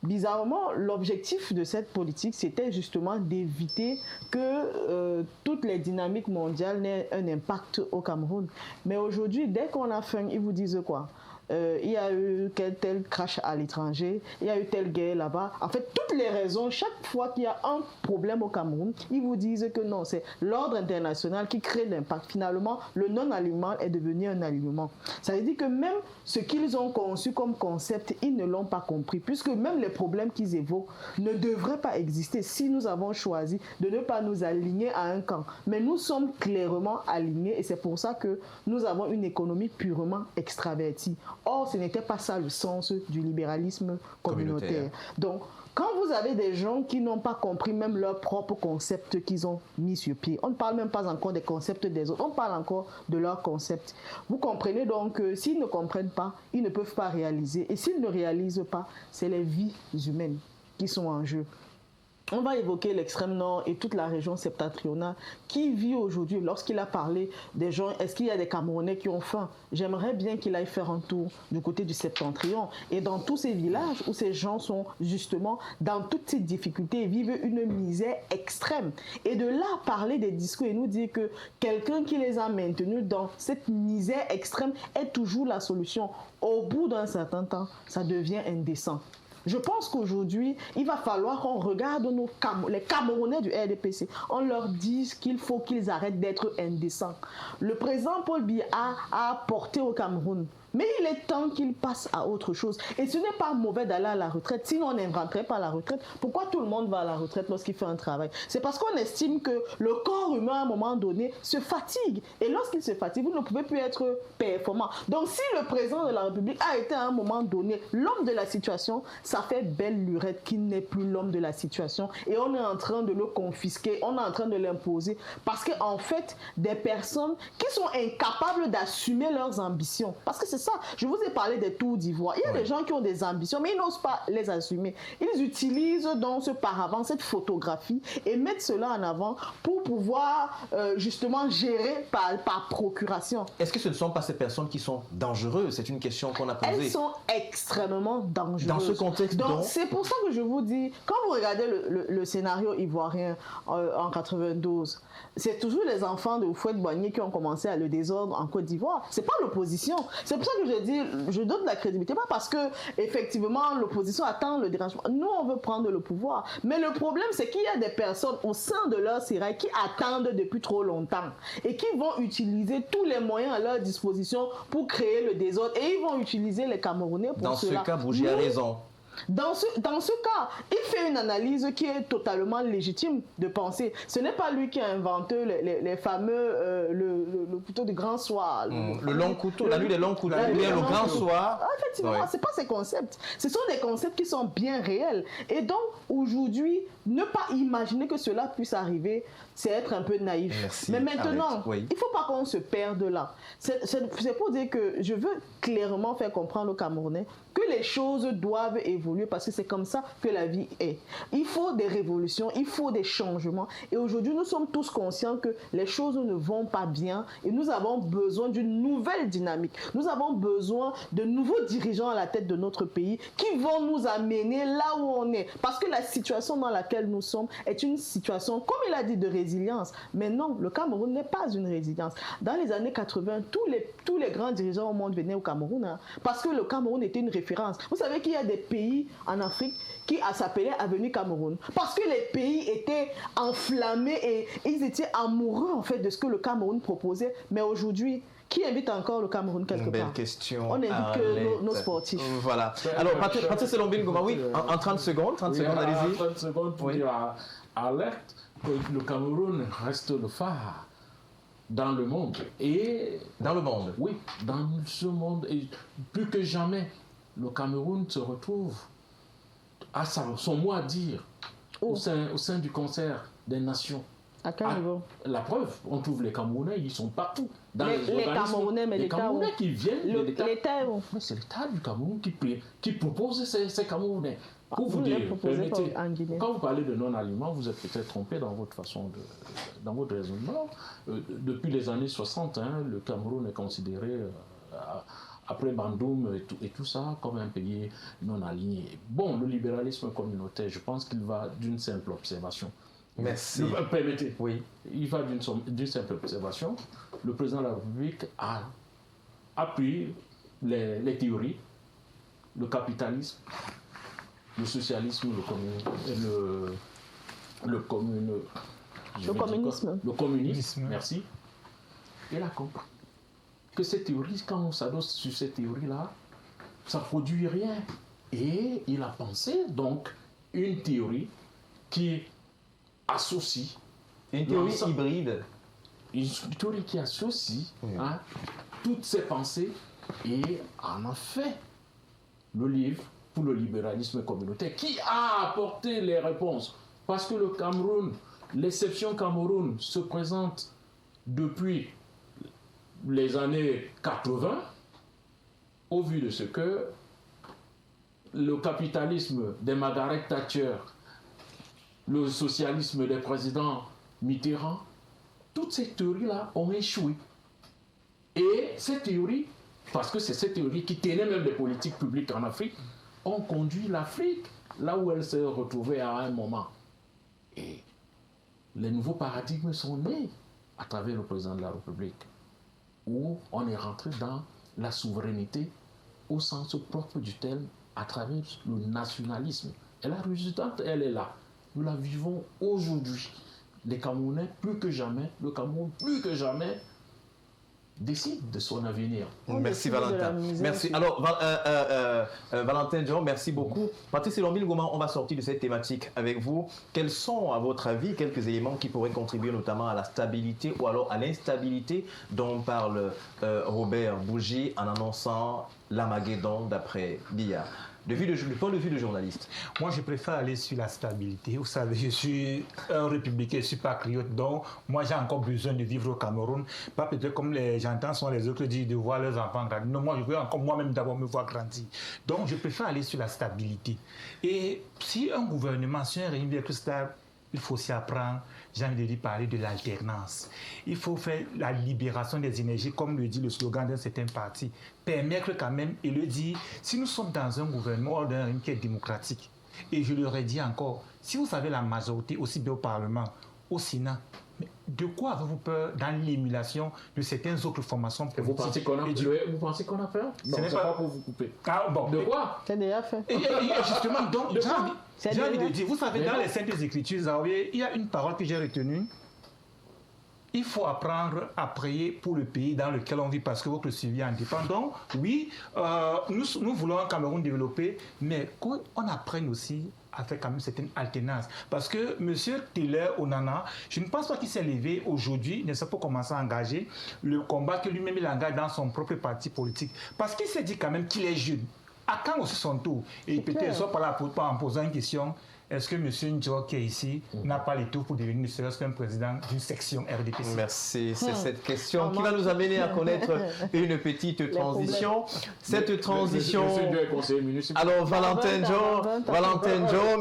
Bizarrement, l'objectif de cette politique, c'était justement d'éviter que toutes les dynamiques mondiales n'aient un impact au Cameroun. Mais aujourd'hui, dès qu'on a faim, ils vous disent quoi ? Il y a eu tel crash à l'étranger, il y a eu telle guerre là-bas. En fait, toutes les raisons, chaque fois qu'il y a un problème au Cameroun, ils vous disent que non, c'est l'ordre international qui crée l'impact. Finalement, le non-alignement est devenu un alignement. Ça veut dire que même ce qu'ils ont conçu comme concept, ils ne l'ont pas compris, puisque même les problèmes qu'ils évoquent ne devraient pas exister si nous avons choisi de ne pas nous aligner à un camp. Mais nous sommes clairement alignés et c'est pour ça que nous avons une économie purement extravertie. Or, ce n'était pas ça le sens du libéralisme communautaire. Donc, quand vous avez des gens qui n'ont pas compris même leur propre concept qu'ils ont mis sur pied, on ne parle même pas encore des concepts des autres, on parle encore de leurs concepts. Vous comprenez donc que s'ils ne comprennent pas, ils ne peuvent pas réaliser. Et s'ils ne réalisent pas, c'est les vies humaines qui sont en jeu. On va évoquer l'extrême nord et toute la région septentrionale qui vit aujourd'hui, lorsqu'il a parlé des gens, est-ce qu'il y a des Camerounais qui ont faim? J'aimerais bien qu'il aille faire un tour du côté du septentrion et dans tous ces villages où ces gens sont justement dans toutes ces difficultés et vivent une misère extrême. Et de là parler des discours et nous dire que quelqu'un qui les a maintenus dans cette misère extrême est toujours la solution. Au bout d'un certain temps, ça devient indécent. Je pense qu'aujourd'hui, il va falloir qu'on regarde les Camerounais du RDPC. On leur dise qu'il faut qu'ils arrêtent d'être indécents. Le président Paul Biya a apporté au Cameroun. Mais il est temps qu'il passe à autre chose. Et ce n'est pas mauvais d'aller à la retraite. Sinon, on n'inventerait pas la retraite. Pourquoi tout le monde va à la retraite lorsqu'il fait un travail? C'est parce qu'on estime que le corps humain, à un moment donné, se fatigue. Et lorsqu'il se fatigue, vous ne pouvez plus être performant. Donc, si le président de la République a été à un moment donné l'homme de la situation, ça fait belle lurette qu'il n'est plus l'homme de la situation. Et on est en train de le confisquer, on est en train de l'imposer. Parce qu'en fait, des personnes qui sont incapables d'assumer leurs ambitions, parce que c'est ça ça. Je vous ai parlé des tours d'ivoire. Il y a des gens qui ont des ambitions, mais ils n'osent pas les assumer. Ils utilisent donc ce paravent, cette photographie, et mettent cela en avant pour pouvoir justement gérer par procuration. Est-ce que ce ne sont pas ces personnes qui sont dangereuses? C'est une question qu'on a posée. Elles sont extrêmement dangereuses. Dans ce contexte, donc c'est pour ça que je vous dis, quand vous regardez le scénario ivoirien en 92, c'est toujours les enfants de Houphouët-Boigny qui ont commencé à le désordre en Côte d'Ivoire. C'est pas l'opposition. C'est pour ça que je dis, je donne de la crédibilité, pas parce que effectivement l'opposition attend le dérangement. Nous, on veut prendre le pouvoir. Mais le problème, c'est qu'il y a des personnes au sein de leur sérail qui attendent depuis trop longtemps et qui vont utiliser tous les moyens à leur disposition pour créer le désordre. Et ils vont utiliser les Camerounais pour cela. Dans ce cas, Bougie a raison. Dans ce cas, il fait une analyse qui est totalement légitime de penser. Ce n'est pas lui qui a inventé les fameux, le couteau du grand soir. Le long couteau, la nuit des longs couteaux, le grand soir. Effectivement, ce n'est pas ces concepts. Ce sont des concepts qui sont bien réels. Et donc, aujourd'hui, ne pas imaginer que cela puisse arriver, c'est être un peu naïf. Merci. Mais maintenant, il ne faut pas qu'on se perde là. C'est pour dire que je veux clairement faire comprendre aux Camerounais que les choses doivent évoluer parce que c'est comme ça que la vie est. Il faut des révolutions, il faut des changements. Et aujourd'hui, nous sommes tous conscients que les choses ne vont pas bien et nous avons besoin d'une nouvelle dynamique. Nous avons besoin de nouveaux dirigeants à la tête de notre pays qui vont nous amener là où on est. Parce que la situation dans laquelle nous sommes est une situation, comme il a dit, de résilience. Mais non, le Cameroun n'est pas une résilience. Dans les années 80, tous les grands dirigeants au monde venaient au Cameroun parce que le Cameroun était une référence. Vous savez qu'il y a des pays en Afrique qui s'appelaient Avenue Cameroun parce que les pays étaient enflammés et ils étaient amoureux en fait de ce que le Cameroun proposait. Mais aujourd'hui, qui invite encore le Cameroun quelque part? Belle question. On invite que nos sportifs. Voilà. Alors, Patrice Elombine Ngoma, oui, en 30 secondes, allez-y. 30 secondes pour dire à alerte que le Cameroun reste le phare dans le monde. Et dans le monde? Oui, dans ce monde. Et plus que jamais, le Cameroun se retrouve à son mot à dire au sein du concert des nations. À quel niveau? La preuve, on trouve les Camerounais, ils sont partout. Dans les Camerounais, mais les Camerounais qui viennent de l'État. C'est l'État du Cameroun qui propose ces Camerounais. Pour vous dire, permettez, quand vous parlez de non-aliment, vous êtes peut-être trompé dans votre façon dans votre raisonnement. Depuis les années 60, le Cameroun est considéré, après Bandoum et tout ça, comme un pays non aligné. Bon, le libéralisme communautaire, je pense qu'il va d'une simple observation. Merci. Permettez. Oui. Il va d'une simple observation. Le président de la République a appuyé les théories, le capitalisme, le socialisme, le communisme, merci. Il a compris que ces théories, quand on s'adosse sur ces théories-là, ça ne produit rien. Et il a pensé donc une théorie qui associe... Une théorie hybride. Une théorie qui associe toutes ces pensées et en a fait le livre pour le libéralisme communautaire qui a apporté les réponses. Parce que le Cameroun, l'exception Cameroun se présente depuis les années 80 au vu de ce que le capitalisme des Margaret Thatcher, le socialisme des présidents Mitterrand, toutes ces théories-là ont échoué. Et ces théories, parce que c'est ces théories qui tenaient même les politiques publiques en Afrique, ont conduit l'Afrique là où elle s'est retrouvée à un moment. Et les nouveaux paradigmes sont nés à travers le président de la République, où on est rentré dans la souveraineté au sens propre du terme, à travers le nationalisme. Et la résultante, elle est là. Nous la vivons aujourd'hui. Les Camerounais, plus que jamais, le Cameroun, plus que jamais, décide de son avenir. Merci Valentin. Merci. Alors, Valentin Dion, merci beaucoup. Patrice Elombine Ngoma, on va sortir de cette thématique avec vous. Quels sont, à votre avis, quelques éléments qui pourraient contribuer notamment à la stabilité ou alors à l'instabilité dont parle Robert Bougie en annonçant l'Armageddon d'après Biya? du point de vue de journaliste? Moi, je préfère aller sur la stabilité. Vous savez, je suis un républicain, je suis patriote, donc moi, j'ai encore besoin de vivre au Cameroun. Pas peut-être comme j'entends souvent les autres dire de voir leurs enfants grandir. Non, moi, je veux encore moi-même d'abord me voir grandir. Donc, je préfère aller sur la stabilité. Et si un gouvernement, si un régime est stable, il faut s'y apprendre, j'ai envie de dire, parler de l'alternance. Il faut faire la libération des énergies, comme le dit le slogan d'un certain parti. Permettre quand même, et le dire, si nous sommes dans un gouvernement ou d'un régime qui est démocratique, et je leur ai dit encore, si vous avez la majorité aussi bien au Parlement, au Sénat, mais de quoi avez-vous peur dans l'émulation de certaines autres formations politiques? Vous pensez qu'on a fait? Non, ce n'est pas pour vous couper. Ah, bon, de quoi? C'est déjà fait. Et justement, donc, j'ai envie de dire, vous savez, dans les Saintes Écritures, il y a une parole que j'ai retenue. Il faut apprendre à prier pour le pays dans lequel on vit parce que votre suivi est indépendant. Oui, nous voulons un Cameroun développé, mais qu'on apprenne aussi à faire quand même certaines alternances. Parce que M. Taylor Onana, je ne pense pas qu'il s'est levé aujourd'hui, ne sait pas commencer à engager le combat que lui-même il engage dans son propre parti politique. Parce qu'il s'est dit quand même qu'il est jeune. À quand aussi son tour? Et peut-être soit par là en posant une question. Est-ce que M. Ndjo, qui est ici, n'a pas les tours pour devenir ne serait-ce qu'un président d'une section RDPC? Merci. C'est cette question qui va nous amener à connaître une petite transition. Cette transition... Alors, Valentin Ndjo,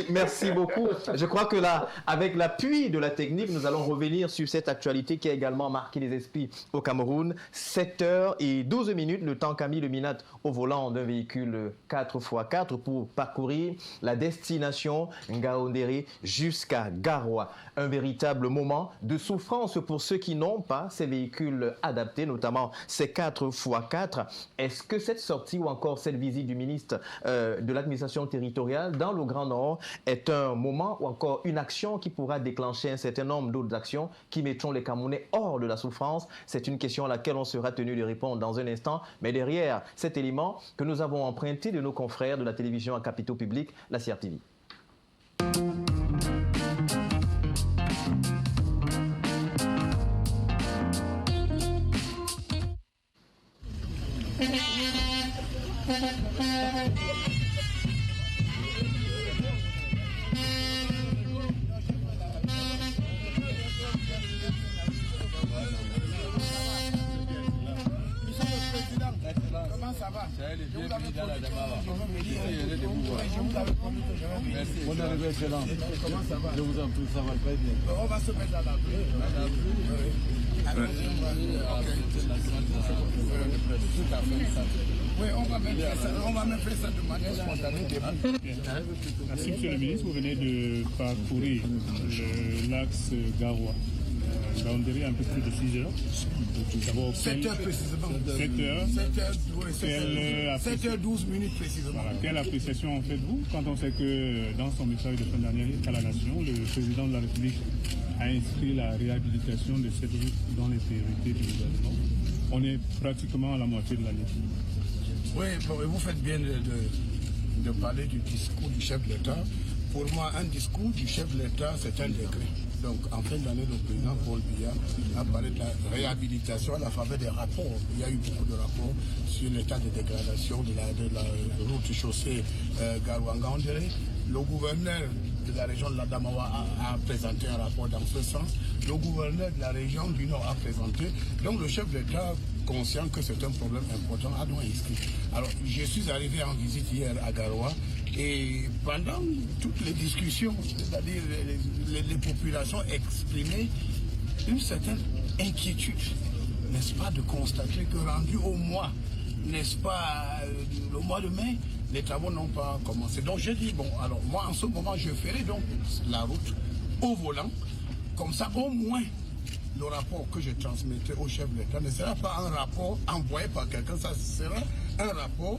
merci beaucoup. Je crois que là, avec l'appui de la technique, nous allons revenir sur cette actualité qui a également marqué les esprits au Cameroun. 7h12, le temps qu'a mis le Minat au volant d'un véhicule 4x4 pour parcourir la destination Ngaoundéré jusqu'à Garoua. Un véritable moment de souffrance pour ceux qui n'ont pas ces véhicules adaptés, notamment ces 4x4. Est-ce que cette sortie ou encore cette visite du ministre de l'administration territoriale dans le Grand Nord est un moment ou encore une action qui pourra déclencher un certain nombre d'autres actions qui mettront les Camerounais hors de la souffrance? C'est une question à laquelle on sera tenu de répondre dans un instant. Mais derrière cet élément que nous avons emprunté de nos confrères de la télévision à capitaux publics, la CRTV. Bonne arrivée, excellent. Comment ça va? Je vous en prie, ça va très bien. On va se mettre à la oui, on va même faire ça de manière spontanée. Merci, monsieur le ministre. Vous venez de parcourir l'axe Garoua. Ngaoundéré un peu plus de 6 heures. 7 heures précisément. 7h12 minutes précisément. Voilà. Quelle appréciation en faites-vous quand on sait que dans son message de fin d'année à la Nation, le président de la République a inscrit la réhabilitation de cette route dans les priorités du gouvernement? On est pratiquement à la moitié de l'année. Oui, bon, vous faites bien de parler du discours du chef de l'État. Pour moi, un discours du chef de l'État, c'est un décret. Donc, en fin d'année, le président Paul Biya a parlé de la réhabilitation à la faveur des rapports. Il y a eu beaucoup de rapports sur l'état de dégradation de la route chaussée Garoua-Ngaoundéré. Le gouverneur de la région de l'Adamawa a présenté un rapport dans ce sens. Le gouverneur de la région du Nord a présenté. Donc, le chef de l'État, conscient que c'est un problème important, a donc inscrit. Alors, je suis arrivé en visite hier à Garoua. Et pendant toutes les discussions, c'est-à-dire les populations exprimaient une certaine inquiétude, n'est-ce pas, de constater que rendu au mois, n'est-ce pas, le mois de mai, les travaux n'ont pas commencé. Donc j'ai dit, bon, alors moi en ce moment, je ferai donc la route au volant, comme ça au moins le rapport que je transmettrai au chef de l'État ne sera pas un rapport envoyé par quelqu'un, ça sera un rapport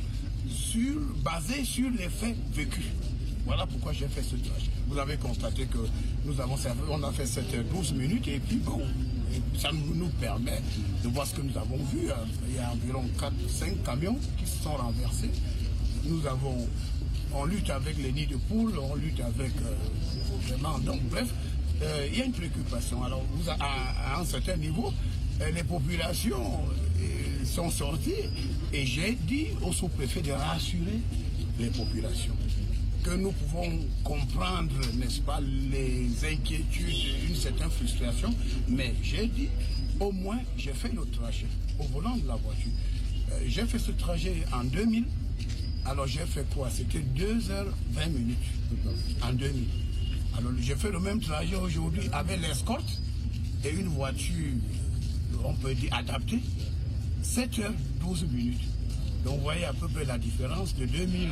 basé sur les faits vécus. Voilà pourquoi j'ai fait ce trajet. Vous avez constaté que on a fait 7h12 minutes et puis bon, ça nous permet de voir ce que nous avons vu. Il y a environ 4-5 camions qui se sont renversés. On lutte avec les nids de poules, on lutte avec vraiment. Donc bref, il y a une préoccupation. Alors à un certain niveau, les populations sont sorties et j'ai dit au sous-préfet de rassurer les populations, que nous pouvons comprendre, n'est-ce pas, les inquiétudes, une certaine frustration, mais j'ai dit, au moins, j'ai fait le trajet au volant de la voiture. J'ai fait ce trajet en 2000, alors j'ai fait quoi? C'était 2h20 minutes en 2000. Alors j'ai fait le même trajet aujourd'hui avec l'escorte et une voiture, on peut dire adaptée, 7h12 minutes. Donc vous voyez à peu près la différence de 2000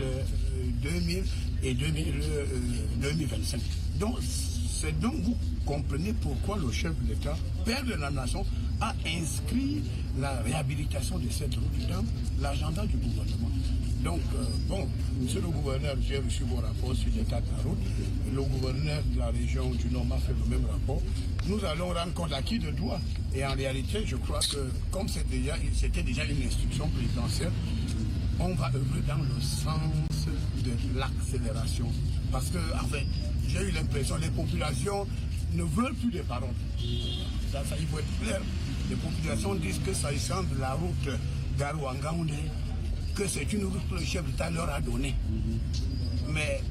et 2025. Donc c'est donc vous comprenez pourquoi le chef de l'État, père de la nation, a inscrit la réhabilitation de cette route dans l'agenda du gouvernement. Donc, bon, monsieur le gouverneur, j'ai reçu vos rapports sur l'état de la route. Le gouverneur de la région du Nord m'a fait le même rapport. Nous allons rendre compte à qui de droit. Et en réalité, je crois que, comme c'était déjà une instruction présidentielle, on va œuvrer dans le sens de l'accélération. Parce que, en fait, j'ai eu l'impression que les populations ne veulent plus des paroles. Ça, il faut être clair. Les populations disent que s'agissant de la route Garouanga-Oundé, que c'est une route que le chef d'État leur a donnée. Mais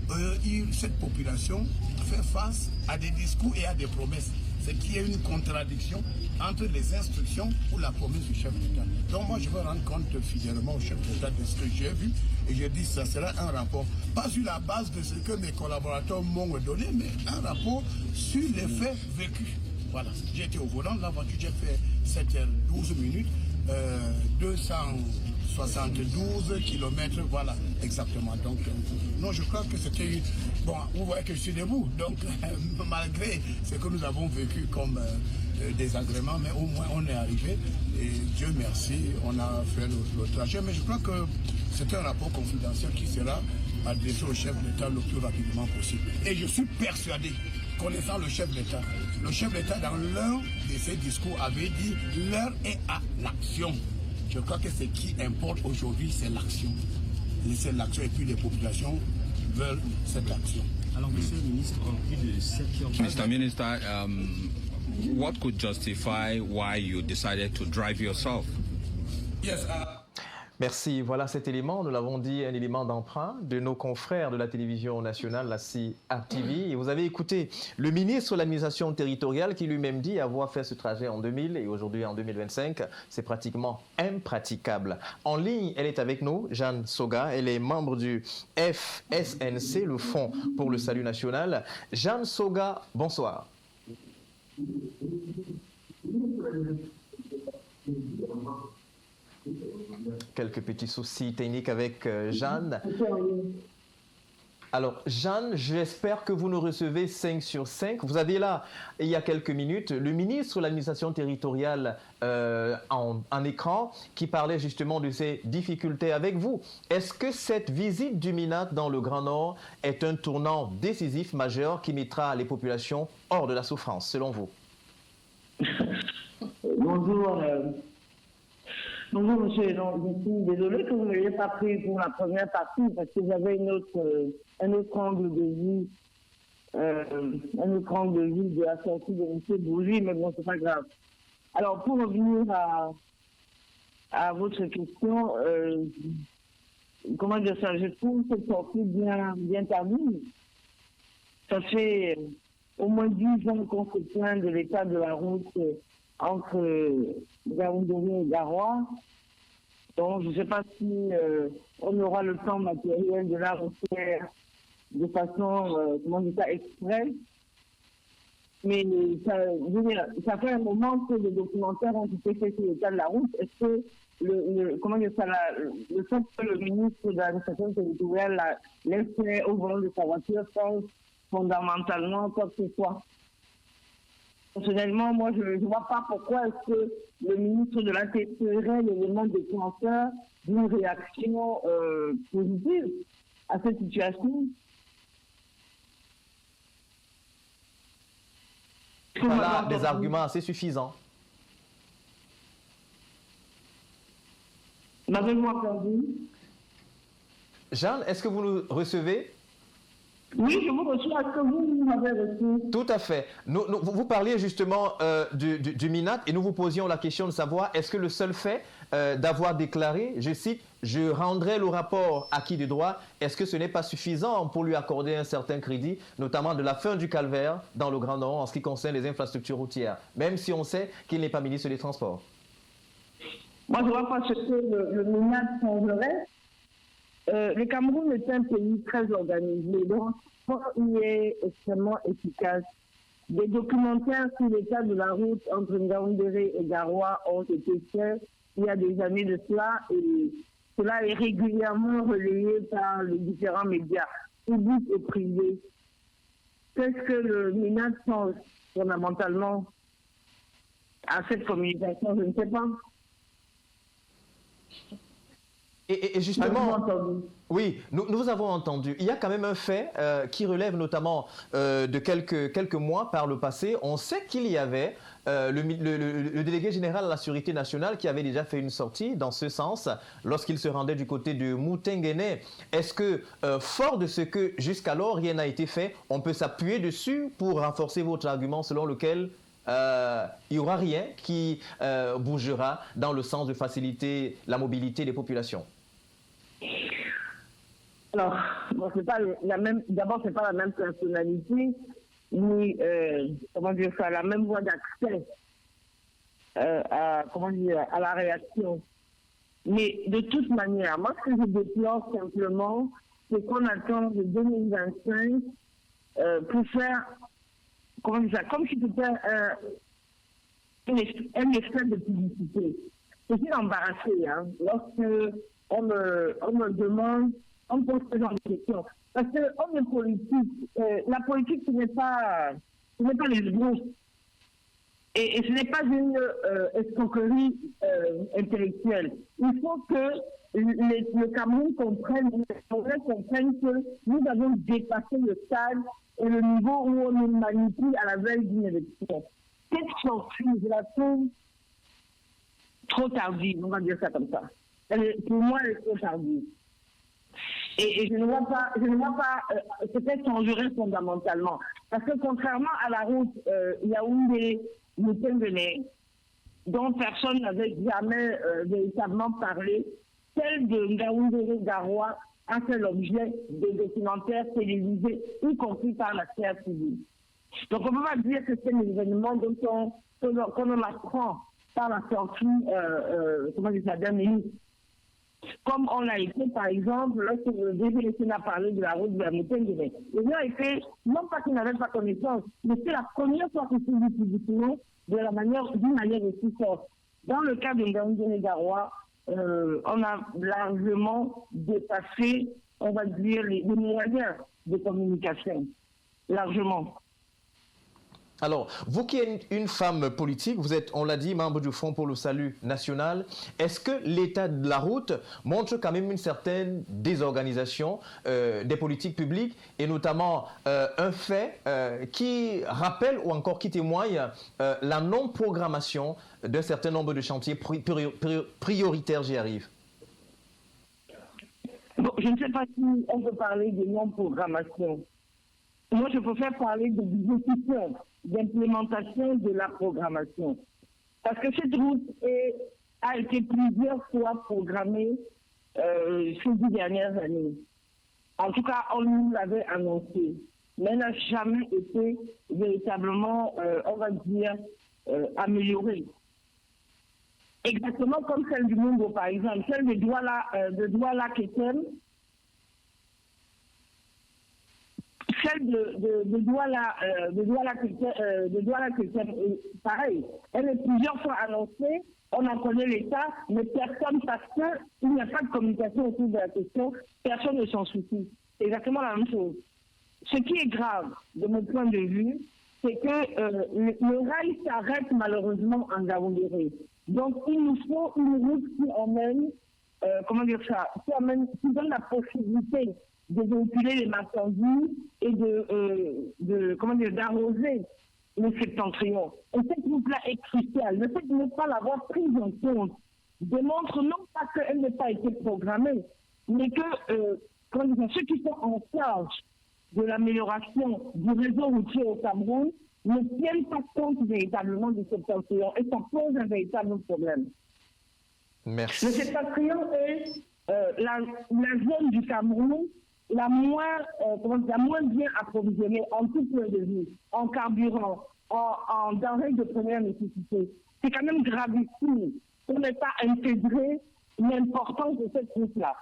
cette population fait face à des discours et à des promesses. C'est qu'il y a une contradiction entre les instructions ou la promesse du chef d'État. Donc moi je vais rendre compte fidèlement au chef d'État de ce que j'ai vu et je dis que ça sera un rapport, pas sur la base de ce que mes collaborateurs m'ont donné, mais un rapport sur les faits vécus. Voilà, j'étais au volant de la voiture, j'ai fait 7h12 minutes, 272 km, voilà, exactement. Donc, non, je crois que c'était une... Bon, vous voyez que je suis debout, donc malgré ce que nous avons vécu comme désagrément, mais au moins on est arrivé, et Dieu merci, on a fait le trajet, mais je crois que c'est un rapport confidentiel qui sera adressé au chef d'État le plus rapidement possible. Et je suis persuadé, connaissant le chef d'État dans l'un de ses discours avait dit l'heure est à l'action. Je crois que ce qui importe aujourd'hui, c'est l'action. C'est l'action et puis les populations veulent cette action. Alors, Monsieur le ministre, en plus de 7 heures... Mr. Minister, what could justify why you decided to drive yourself? Yes, Merci. Voilà cet élément, nous l'avons dit, un élément d'emprunt de nos confrères de la télévision nationale, la CRTV. Et vous avez écouté le ministre de l'administration territoriale qui lui-même dit avoir fait ce trajet en 2000 et aujourd'hui en 2025, c'est pratiquement impraticable. En ligne, elle est avec nous, Jeanne Soga. Elle est membre du FSNC, le Fonds pour le Salut National. Jeanne Soga, bonsoir. Quelques petits soucis techniques avec Jeanne. Alors, Jeanne, j'espère que vous nous recevez 5 sur 5. Vous avez là, il y a quelques minutes, le ministre de l'administration territoriale en écran qui parlait justement de ces difficultés avec vous. Est-ce que cette visite du MINAT dans le Grand Nord est un tournant décisif majeur qui mettra les populations hors de la souffrance, selon vous? Bonjour. Bonjour monsieur, donc, je suis désolée que vous ne l'ayez pas pris pour la première partie parce que j'avais un autre angle de vue de la sortie de monsieur Bourgi, mais bon, c'est pas grave. Alors, pour revenir à votre question, comment dire ça, je trouve cette sortie bien terminée. Ça fait au moins 10 ans qu'on se plaint de l'état de la route entre Gaoundéré et Garoua. Donc, je ne sais pas si on aura le temps matériel de la refaire de façon, express. Mais ça fait un moment que les documentaires ont été faits sur l'état de la route. Est-ce que le fait que le ministre de l'administration territoriale laisse au volant de sa voiture change fondamentalement quoi que ce soit? Personnellement, moi, je ne vois pas pourquoi est-ce que le ministre de l'Intérieur serait l'élément déclencheur d'une réaction positive à cette situation. Voilà des arguments assez suffisants. M'avez-vous entendu? Jeanne, est-ce que vous nous recevez? Oui, je vous reçois. Est-ce que vous m'avez reçu? Tout à fait. Vous parliez justement du MINAT et nous vous posions la question de savoir est-ce que le seul fait d'avoir déclaré, je cite, « Je rendrai le rapport acquis de droit », est-ce que ce n'est pas suffisant pour lui accorder un certain crédit, notamment de la fin du calvaire dans le Grand Nord en ce qui concerne les infrastructures routières, même si on sait qu'il n'est pas ministre des Transports? Moi, je ne vois pas ce que le MINAT changerait. Le Cameroun est un pays très organisé, donc il est extrêmement efficace. Des documentaires sur l'état de la route entre Ngaoundéré et Garoua ont été faits il y a des années de cela, et cela est régulièrement relayé par les différents médias, publics et privés. Qu'est-ce que le MINAT change fondamentalement à cette communication? Je ne sais pas. Et justement, oui, nous avons entendu. Il y a quand même un fait qui relève notamment de quelques mois par le passé. On sait qu'il y avait le délégué général à la sécurité nationale qui avait déjà fait une sortie dans ce sens lorsqu'il se rendait du côté de Moutenguene. Est-ce que, fort de ce que jusqu'alors rien n'a été fait, on peut s'appuyer dessus pour renforcer votre argument selon lequel il n'y aura rien qui bougera dans le sens de faciliter la mobilité des populations? Alors, bon, c'est pas la même. D'abord, c'est pas la même personnalité, ni comment dire ça, la même voie d'accès à la réaction. Mais de toute manière, moi, ce que je déplore simplement, c'est qu'on attend de 2025 pour faire, comment dire ça, comme si c'était un effet de publicité. Je suis embarrassée, hein, lorsque on me demande, on me pose ce genre de questions. Parce qu'on est politique. La politique, ce n'est pas les groupes. Et ce n'est pas une escroquerie intellectuelle. Il faut que le Cameroun comprenne, que nous avons dépassé le stade et le niveau où on nous manipule à la veille d'une élection. Cette sortie, je la trouve trop tardive, on va dire ça comme ça. Pour moi, elle est trop tardive. Et je ne vois pas ce qu'elle changerait fondamentalement. Parce que contrairement à la route Yaoundé-Moutenguene, dont personne n'avait jamais véritablement parlé, celle de Ngaoundéré-Garoua a fait l'objet de documentaires télévisés, y compris par la sphère civile. Donc on ne peut pas dire que c'est un événement dont on apprend par la sortie d'un ministre. Comme on l'a été, par exemple, lorsque le DGC a parlé de la route de la Moutenguene. Les gens étaient, non pas qu'ils n'avaient pas connaissance, mais c'est la première fois qu'ils se dit publiquement d'une manière aussi forte. Dans le cas de Ngaoundéré-Garoua, on a largement dépassé, on va dire, les moyens de communication. Largement. Alors, vous qui êtes une femme politique, vous êtes, on l'a dit, membre du Front pour le Salut National, est-ce que l'état de la route montre quand même une certaine désorganisation des politiques publiques et notamment un fait qui rappelle ou encore qui témoigne la non-programmation d'un certain nombre de chantiers prioritaires, j'y arrive? Bon, je ne sais pas si on peut parler de non-programmation. Moi, je préfère parler de exécution, d'implémentation de la programmation. Parce que cette route a été plusieurs fois programmée ces 10 dernières années. En tout cas, on nous l'avait annoncé. Mais elle n'a jamais été véritablement, on va dire, améliorée. Exactement comme celle du Mungo, par exemple. Celle de Douala-Ketem. Celle de Douala-Ketem, pareil. Elle est plusieurs fois annoncée. On en connaît l'état, mais personne, parce qu'il n'y a pas de communication autour de la question, personne ne s'en soucie. C'est exactement la même chose. Ce qui est grave, de mon point de vue, c'est que le rail s'arrête malheureusement en Ngaoundéré. Donc, il nous faut une route qui emmène, qui donne la possibilité de véhiculer les marchandises et d'arroser le septentrion. Et cette route-là est cruciale. Le fait de ne pas l'avoir prise en compte démontre non pas qu'elle n'ait pas été programmée, mais que ceux qui sont en charge de l'amélioration du réseau routier au Cameroun ne tiennent pas compte véritablement de ce secteur et ça pose un véritable problème. Merci. Le secteur est la zone du Cameroun la moins bien approvisionnée en tout point de vue, en carburant, en denrées de première nécessité. C'est quand même gravissime pour ne pas intégrer l'importance de cette route-là.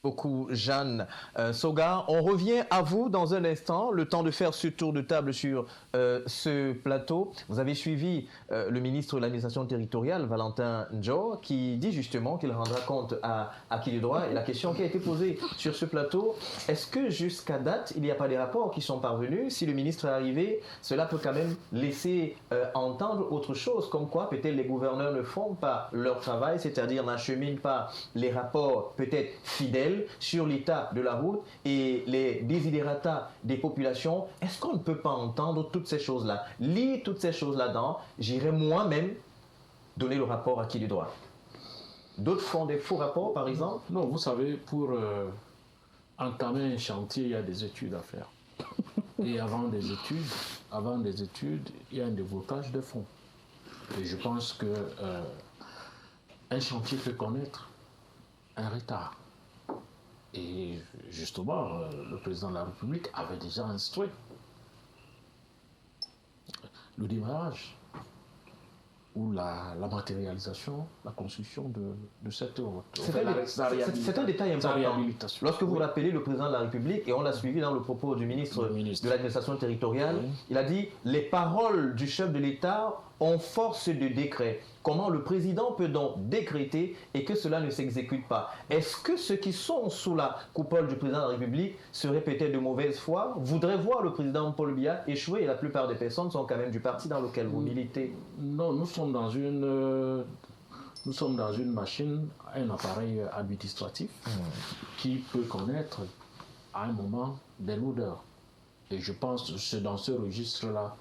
Beaucoup, Jeanne. Soga, on revient à vous dans un instant, le temps de faire ce tour de table sur ce plateau. Vous avez suivi le ministre de l'administration territoriale, Valentin Ndjo, qui dit justement qu'il rendra compte à qui de droit. Et la question qui a été posée sur ce plateau, est-ce que jusqu'à date, il n'y a pas des rapports qui sont parvenus? Si le ministre est arrivé, cela peut quand même laisser entendre autre chose, comme quoi peut-être les gouverneurs ne font pas leur travail, c'est-à-dire n'acheminent pas les rapports peut-être fidèles sur l'état de la route et les desiderata des populations. Est-ce qu'on ne peut pas entendre toutes ces choses-là, lire toutes ces choses là-dedans? J'irai moi-même donner le rapport à qui du droit. D'autres font des faux rapports, par exemple? Non, vous savez, pour entamer un chantier, il y a des études à faire. Et avant des études, il y a un déblocage de fonds. Et je pense que un chantier peut connaître un retard. Et justement, le président de la République avait déjà instruit le démarrage ou la matérialisation, la construction de cette route. C'est un détail important. Lorsque vous rappelez le président de la République, et on l'a suivi dans le propos du ministre de l'administration territoriale, il a dit « Les paroles du chef de l'État ont force de décret ». Comment le président peut donc décréter et que cela ne s'exécute pas? Est-ce que ceux qui sont sous la coupole du président de la République seraient peut-être de mauvaise foi, voudraient voir le président Paul Biya échouer, et la plupart des personnes sont quand même du parti dans lequel vous militez? Non, nous sommes dans une machine, un appareil administratif qui peut connaître à un moment des lourdeurs. Et je pense que c'est dans ce registre-là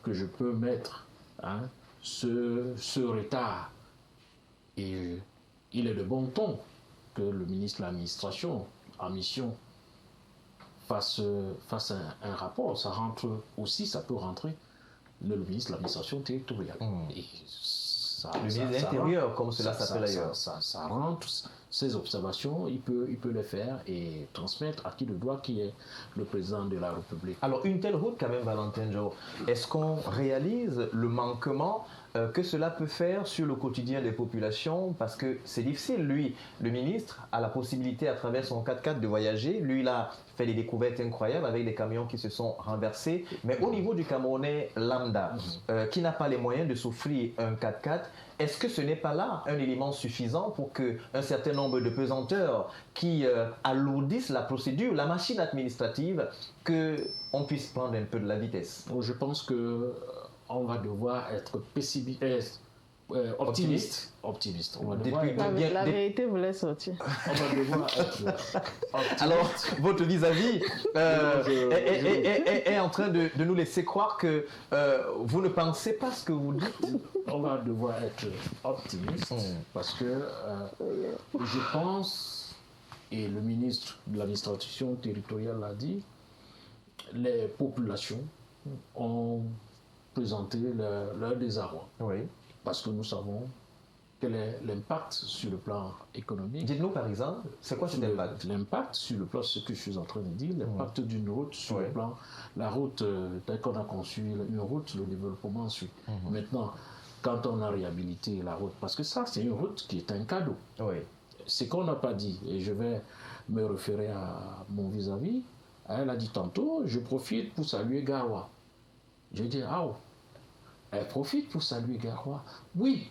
que je peux mettre ce retard. Et il est de bon ton que le ministre de l'administration en mission fasse un rapport. Ça peut rentrer le ministre de l'administration territoriale. Et le ministre de l'Intérieur, comme cela s'appelle ailleurs. Ça rentre, ces observations, il peut les faire et transmettre à qui de droit, qui est le président de la République. Alors, une telle route, quand même, Valentin Ndjo, est-ce qu'on réalise le manquement que cela peut faire sur le quotidien des populations? Parce que c'est difficile. Lui, le ministre, a la possibilité, à travers son 4x4, de voyager. Lui, il a fait des découvertes incroyables avec des camions qui se sont renversés. Mais au niveau du Camerounais lambda, qui n'a pas les moyens de s'offrir un 4x4, est-ce que ce n'est pas là un élément suffisant pour qu'un certain nombre de pesanteurs qui alourdissent la procédure, la machine administrative, qu'on puisse prendre un peu de la vitesse? Je pense qu'on va devoir être optimiste. On va devoir la vérité vous laisse sortir. On va devoir être optimiste. Alors, votre vis-à-vis est en train de nous laisser croire que vous ne pensez pas ce que vous dites. On va devoir être optimiste parce que je pense, et le ministre de l'administration territoriale l'a dit, les populations ont présenté leur désarroi. Oui. Parce que nous savons quel est l'impact sur le plan économique. Dites-nous par exemple, c'est quoi cet impact? L'impact sur le plan, ce que je suis en train de dire, l'impact d'une route sur le plan, la route, dès qu'on a conçu une route, le développement suit. Maintenant, quand on a réhabilité la route, parce que ça, c'est une route qui est un cadeau. Oui. Ce qu'on n'a pas dit, et je vais me référer à mon vis-à-vis, elle a dit tantôt, je profite pour saluer Garoua. Je dis, elle profite pour saluer Garoua. Oui,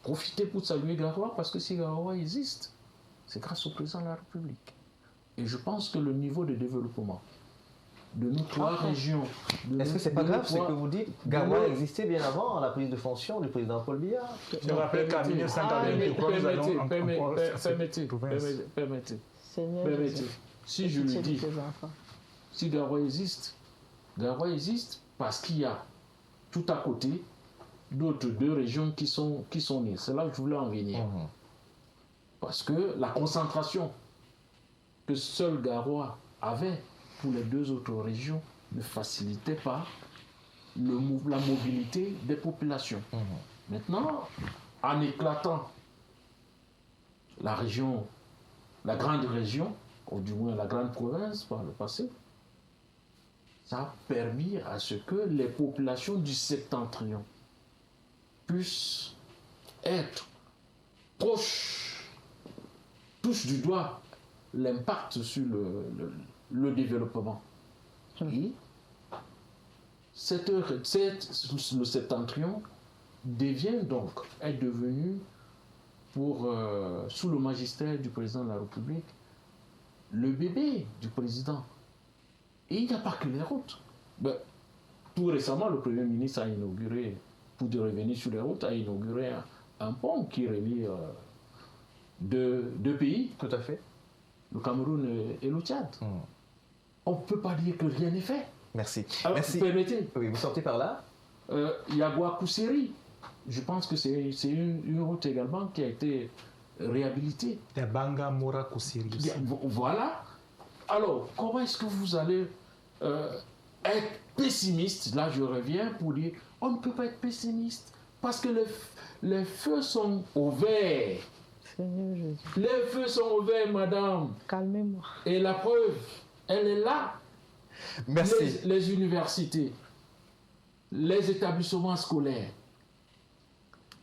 profitez pour saluer Garoua, parce que si Garoua existe, c'est grâce au président de la République. Et je pense que le niveau de développement de nos trois régions... Est-ce que c'est pas grave ce que vous dites? Garoua existait bien avant la prise de fonction du président Paul Biya. Je rappelle qu'en 1982, permettez. Si je le dis, si Garoua existe parce qu'il y a tout à côté d'autres deux régions qui sont nées. C'est là que je voulais en venir. Parce que la concentration que seul Garoua avait pour les deux autres régions ne facilitait pas la mobilité des populations. Maintenant, en éclatant la grande région, ou du moins la grande province par le passé, ça a permis à ce que les populations du septentrion puissent être proches, touchent du doigt l'impact sur le développement. Et le septentrion est devenu, sous le magistère du président de la République, le bébé du président. Et il n'y a pas que les routes. Tout récemment, le Premier ministre a inauguré, pour revenir sur les routes, a inauguré un pont qui relie deux pays. Tout à fait. Le Cameroun et le Tchad. On ne peut pas dire que rien n'est fait. Merci. Alors, Merci. Permettez. Oui, vous sortez par là. Yagua-Kousseri, je pense que c'est une route également qui a été réhabilitée. Yabanga Mora Kousseri. Voilà. Alors, comment est-ce que vous allez être pessimiste? Là, je reviens pour dire, on ne peut pas être pessimiste parce que les feux sont au vert. Seigneur Jésus. Les feux sont au vert, madame. Calmez-moi. Et la preuve, elle est là. Merci. Les universités, les établissements scolaires,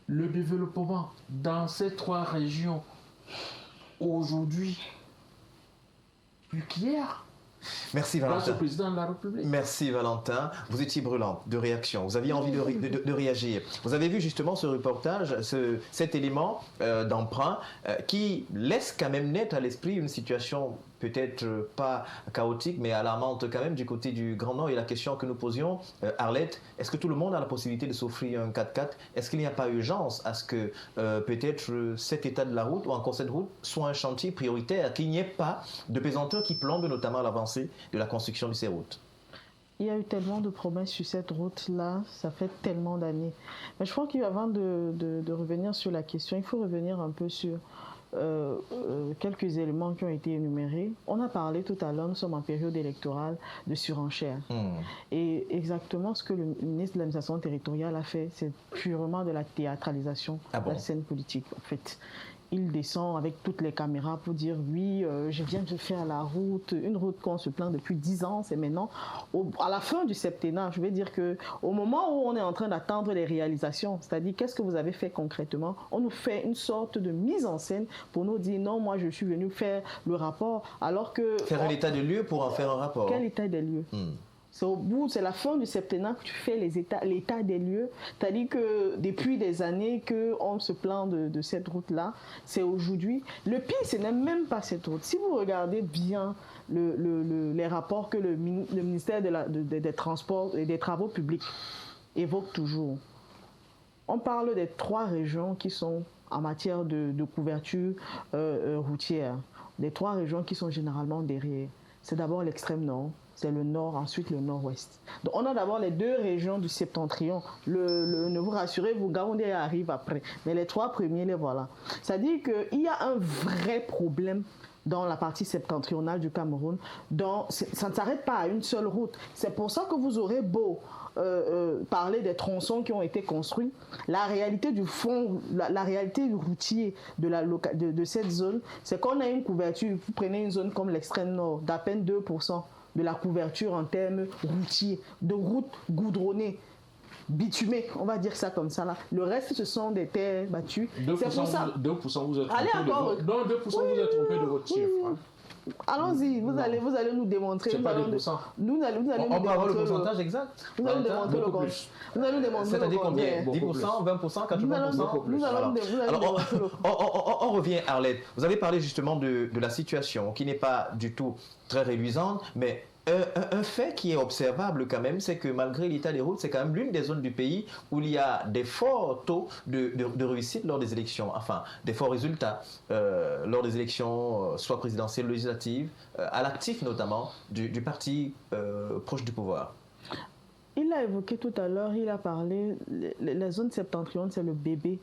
le développement dans ces trois régions, aujourd'hui, plus qu'hier. Merci Valentin. Grâce au président de la République. Merci Valentin. Vous étiez brûlant de réaction. Vous aviez envie de réagir. Vous avez vu justement ce reportage, cet élément d'emprunt qui laisse quand même naître à l'esprit une situation peut-être pas chaotique, mais alarmante quand même du côté du Grand Nord. Et la question que nous posions, Arlette, est-ce que tout le monde a la possibilité de s'offrir un 4x4? Est-ce qu'il n'y a pas urgence à ce que peut-être cet état de la route ou encore cette route soit un chantier prioritaire, qu'il n'y ait pas de pesanteur qui plombe notamment l'avancée de la construction de ces routes? Il y a eu tellement de promesses sur cette route-là, ça fait tellement d'années. Mais je crois qu'avant de revenir sur la question, il faut revenir un peu sur quelques éléments qui ont été énumérés. On a parlé tout à l'heure, nous sommes en période électorale de surenchère. Et exactement ce que le ministre de l'administration territoriale a fait, c'est purement de la théâtralisation de la scène politique, en fait. Il descend avec toutes les caméras pour dire oui, je viens de faire la route, une route qu'on se plaint depuis 10 ans, c'est maintenant, à la fin du septennat, je vais dire qu'au moment où on est en train d'attendre les réalisations, c'est-à-dire qu'est-ce que vous avez fait concrètement, on nous fait une sorte de mise en scène pour nous dire non, moi je suis venu faire le rapport, alors que... Faire un état des lieux pour en faire un rapport. Quel état des lieux? C'est la fin du septennat que tu fais l'état des lieux. C'est-à-dire que depuis des années qu'on se plaint de cette route-là, c'est aujourd'hui. Le pire, ce n'est même pas cette route. Si vous regardez bien les rapports que le ministère des Transports et des Travaux publics évoque toujours, on parle des trois régions qui sont en matière de couverture routière. Les trois régions qui sont généralement derrière. C'est d'abord l'extrême nord. C'est le nord, ensuite le nord-ouest. Donc on a d'abord les deux régions du septentrion. Ne vous rassurez, vous Gaoundé arrive après. Mais les trois premiers, les voilà. C'est-à-dire qu'il y a un vrai problème dans la partie septentrionale du Cameroun. Ça ne s'arrête pas à une seule route. C'est pour ça que vous aurez beau parler des tronçons qui ont été construits. La réalité du fond, la réalité du routier de cette zone, c'est qu'on a une couverture. Vous prenez une zone comme l'extrême nord, d'à peine 2% de la couverture en termes routiers, de routes goudronnées, bitumées, on va dire ça comme ça là. Le reste, ce sont des terres battues. 2% vous êtes trompé de votre chiffre. Hein. Allons-y, vous allez nous démontrer. C'est pas 2%. On peut avoir le pourcentage exact. Vous allez nous démontrer le compte. C'est-à-dire combien? 10%, 20%, 80%? On revient, Arlette. Vous avez parlé justement de la situation qui n'est pas du tout très réluisante, mais un fait qui est observable quand même, c'est que malgré l'état des routes, c'est quand même l'une des zones du pays où il y a des forts taux de réussite lors des élections, enfin des forts résultats lors des élections, soit présidentielles, législatives, à l'actif notamment du parti proche du pouvoir. Il l'a évoqué tout à l'heure, il a parlé, la zone septentrionale, c'est le bébé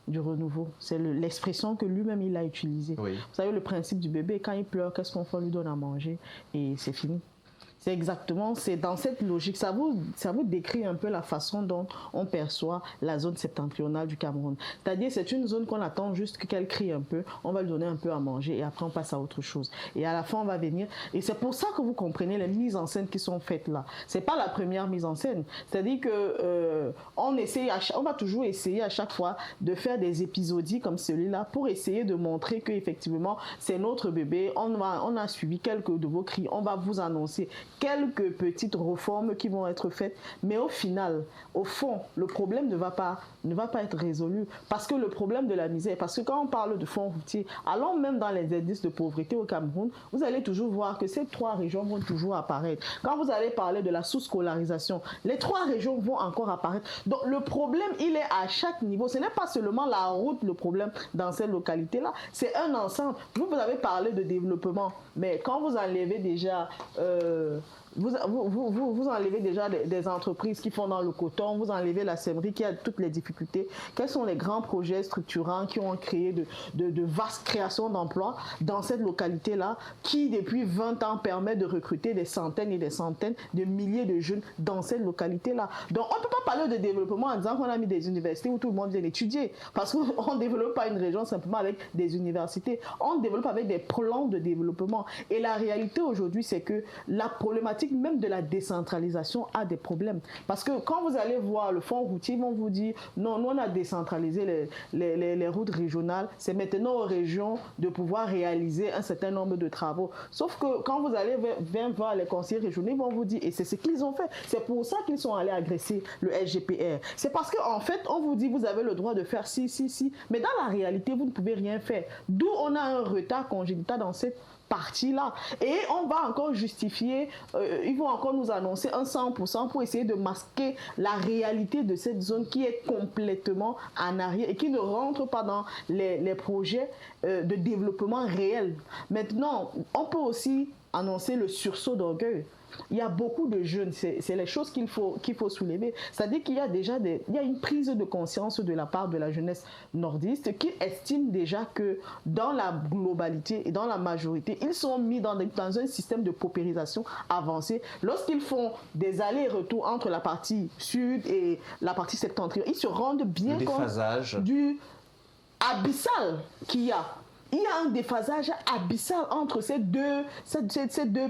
du renouveau. C'est l'expression que lui-même il a utilisée. Oui. Vous savez, le principe du bébé, quand il pleure, qu'est-ce qu'on fait? On lui donne à manger et c'est fini. C'est exactement, c'est dans cette logique. Ça vous décrit un peu la façon dont on perçoit la zone septentrionale du Cameroun. C'est-à-dire, c'est une zone qu'on attend juste qu'elle crie un peu, on va lui donner un peu à manger et après on passe à autre chose. Et à la fin, on va venir. Et c'est pour ça que vous comprenez les mises en scène qui sont faites là. C'est pas la première mise en scène. C'est-à-dire que on va toujours essayer à chaque fois de faire des épisodies comme celui-là pour essayer de montrer que effectivement c'est notre bébé. On a suivi quelques de vos cris. On va vous annoncer quelques petites réformes qui vont être faites, mais au final, au fond, le problème ne va pas être résolu, parce que le problème de la misère, parce que quand on parle de fonds routiers, allons même dans les indices de pauvreté au Cameroun, vous allez toujours voir que ces 3 régions vont toujours apparaître. Quand vous allez parler de la sous-scolarisation, les 3 régions vont encore apparaître. Donc le problème, il est à chaque niveau. Ce n'est pas seulement la route le problème dans ces localités-là, c'est un ensemble. Vous avez parlé de développement, mais quand vous enlevez déjà... Vous enlevez déjà des entreprises qui font dans le coton, vous enlevez la sèmerie qui a toutes les difficultés. Quels sont les grands projets structurants qui ont créé de vastes créations d'emplois dans cette localité-là, qui depuis 20 ans permet de recruter des centaines et des centaines de milliers de jeunes dans cette localité-là? Donc on ne peut pas parler de développement en disant qu'on a mis des universités où tout le monde vient étudier, parce qu'on ne développe pas une région simplement avec des universités, on développe avec des plans de développement. Et la réalité aujourd'hui, c'est que la problématique même de la décentralisation a des problèmes. Parce que quand vous allez voir le fonds routier, ils vont vous dire non, nous on a décentralisé les routes régionales, c'est maintenant aux régions de pouvoir réaliser un certain nombre de travaux. Sauf que quand vous allez voir les conseillers régionaux, ils vont vous dire, et c'est ce qu'ils ont fait, c'est pour ça qu'ils sont allés agresser le SGPR. C'est parce qu'en fait, on vous dit, vous avez le droit de faire ci, mais dans la réalité, vous ne pouvez rien faire. D'où on a un retard congénital dans cette partie-là. Et on va encore justifier, ils vont encore nous annoncer un 100% pour essayer de masquer la réalité de cette zone qui est complètement en arrière et qui ne rentre pas dans les projets de développement réel. Maintenant, on peut aussi annoncer le sursaut d'orgueil. Il y a beaucoup de jeunes, c'est les choses qu'il faut soulever. C'est-à-dire qu'il y a déjà il y a une prise de conscience de la part de la jeunesse nordiste qui estime déjà que dans la globalité et dans la majorité, ils sont mis dans un système de paupérisation avancé. Lorsqu'ils font des allers-retours entre la partie sud et la partie septentrionale, ils se rendent bien compte du abyssal qu'il y a. Il y a un déphasage abyssal entre ces deux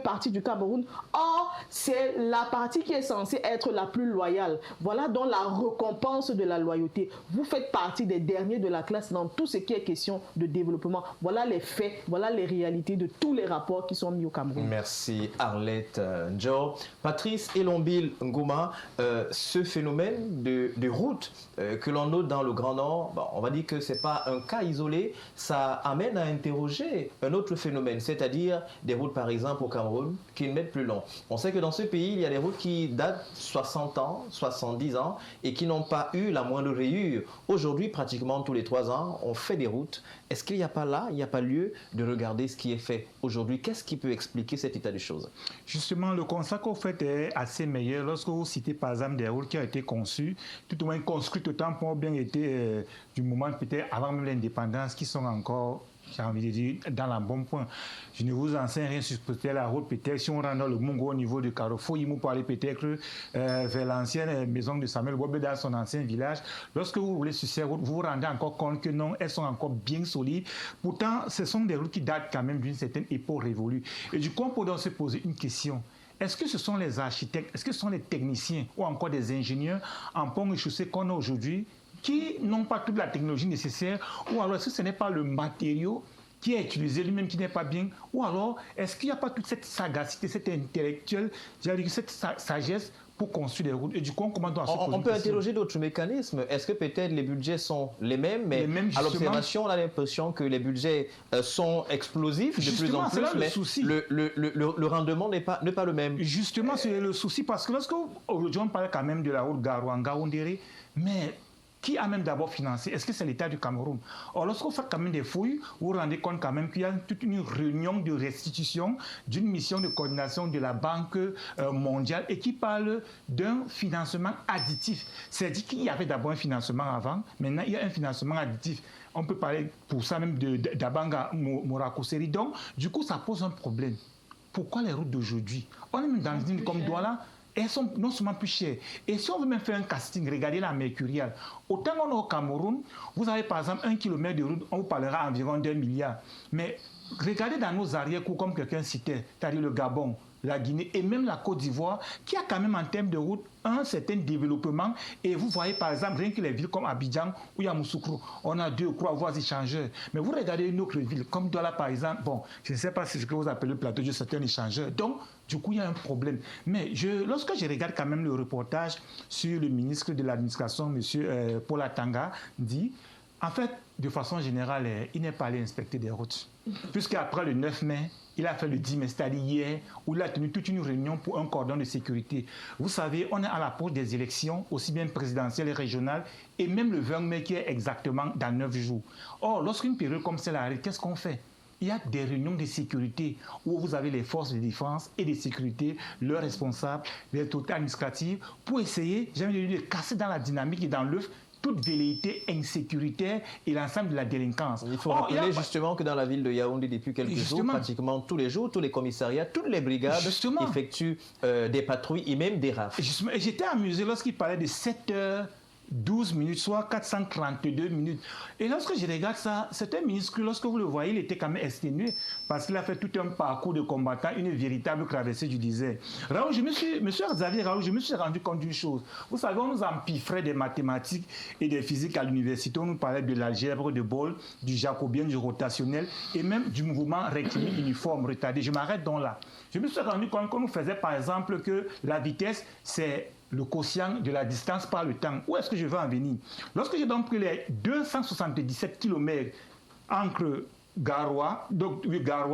parties du Cameroun. Or, c'est la partie qui est censée être la plus loyale. Voilà donc la récompense de la loyauté. Vous faites partie des derniers de la classe dans tout ce qui est question de développement. Voilà les faits, voilà les réalités de tous les rapports qui sont mis au Cameroun. Merci Arlette Ndjo. Patrice Elombil Ngouma, ce phénomène de route que l'on note dans le Grand Nord, on va dire que ce n'est pas un cas isolé, ça amène à interroger un autre phénomène, c'est-à-dire des routes par exemple au Cameroun qui ne mettent plus long. On sait que dans ce pays, il y a des routes qui datent 60 ans, 70 ans et qui n'ont pas eu la moindre rayure. Aujourd'hui, pratiquement tous les 3 ans, on fait des routes. Est-ce qu'il n'y a pas là, il n'y a pas lieu de regarder ce qui est fait aujourd'hui? Qu'est-ce qui peut expliquer cet état des choses? Justement, le constat qu'on fait est assez meilleur lorsque vous citez par exemple des routes qui ont été conçues, tout au moins construites au temps pour bien été du moment peut-être avant même l'indépendance, qui sont encore, j'ai envie de dire, dans la bonne point. Je ne vous enseigne rien sur peut-être la route, peut-être si on rentre dans le Mungo au niveau de Carrefour, il faut aller peut-être vers l'ancienne maison de Samuel Bobe dans son ancien village. Lorsque vous roulez sur ces routes, vous vous rendez encore compte que non, elles sont encore bien solides. Pourtant, ce sont des routes qui datent quand même d'une certaine époque révolue. Et du coup, on peut donc se poser une question. Est-ce que ce sont les architectes, est-ce que ce sont les techniciens ou encore des ingénieurs en pont et chaussée qu'on a aujourd'hui qui n'ont pas toute la technologie nécessaire, ou alors est-ce que ce n'est pas le matériau qui est utilisé lui-même qui n'est pas bien, ou alors est-ce qu'il n'y a pas toute cette sagacité, cette intellectuelle, cette sagesse pour construire des routes? Et du coup, comment on peut interroger d'autres mécanismes. Est-ce que peut-être les budgets sont les mêmes, mais à l'observation, on a l'impression que les budgets sont explosifs de plus en plus, mais le rendement n'est pas le même. Justement, c'est le souci, parce que lorsque aujourd'hui on parle quand même de la route Garouan-Gaoundéré, mais Qui a même d'abord financé? Est-ce que c'est l'État du Cameroun? Or, lorsqu'on fait quand même des fouilles, vous vous rendez compte quand même qu'il y a toute une réunion de restitution d'une mission de coordination de la Banque mondiale et qui parle d'un financement additif. C'est-à-dire qu'il y avait d'abord un financement avant, maintenant il y a un financement additif. On peut parler pour ça même d'Abanga Morakoseri. Donc, du coup, ça pose un problème. Pourquoi les routes d'aujourd'hui? On est même dans une ville comme Douala, elles sont non seulement plus chères. Et si on veut même faire un casting, regardez la Mercurial. Autant qu'on est au Cameroun, vous avez par exemple 1 kilomètre de route, on vous parlera environ d'1 milliard. Mais regardez dans nos arrière-cours, comme quelqu'un citait, c'est-à-dire le Gabon, la Guinée et même la Côte d'Ivoire, qui a quand même en termes de route un certain développement. Et vous voyez par exemple, rien que les villes comme Abidjan ou Yamoussoukro, on a 2 ou 3 voies échangeurs. Mais vous regardez une autre ville, comme Douala par exemple, bon, je ne sais pas si c'est ce que vous appelez le plateau de certains échangeurs. Donc, du coup, il y a un problème. Mais lorsque je regarde quand même le reportage sur le ministre de l'administration, M. Paul Atanga, dit, en fait, de façon générale, il n'est pas allé inspecter des routes. Puisqu'après le 9 mai, il a fait le 10 mai, c'est-à-dire hier, où il a tenu toute une réunion pour un cordon de sécurité. Vous savez, on est à l'approche des élections, aussi bien présidentielles et régionales, et même le 20 mai qui est exactement dans 9 jours. Or, lorsqu'une période comme celle arrive, qu'est-ce qu'on fait? Il y a des réunions de sécurité où vous avez les forces de défense et de sécurité, leurs responsables, les autorités administratives, pour essayer, j'ai envie de dire, de casser dans la dynamique et dans l'œuf toute velléité insécuritaire et l'ensemble de la délinquance. Il faut rappeler justement que dans la ville de Yaoundé, depuis quelques jours, pratiquement tous les jours, tous les commissariats, toutes les brigades effectuent des patrouilles et même des rafles. J'étais amusé lorsqu'il parlait de 7h12, soit 432 minutes. Et lorsque je regarde ça, c'est un ministre, lorsque vous le voyez, il était quand même exténué parce qu'il a fait tout un parcours de combattant, une véritable traversée du désert. Raoul, monsieur Xavier Raoul, je me suis rendu compte d'une chose. Vous savez, on nous empiffrait des mathématiques et des physiques à l'université. On nous parlait de l'algèbre, de Boole, du jacobien, du rotationnel et même du mouvement rectiligne uniforme retardé. Je m'arrête donc là. Je me suis rendu compte qu'on nous faisait par exemple que la vitesse, c'est le quotient de la distance par le temps. Où est-ce que je veux en venir? Lorsque j'ai donc pris les 277 km entre Garoua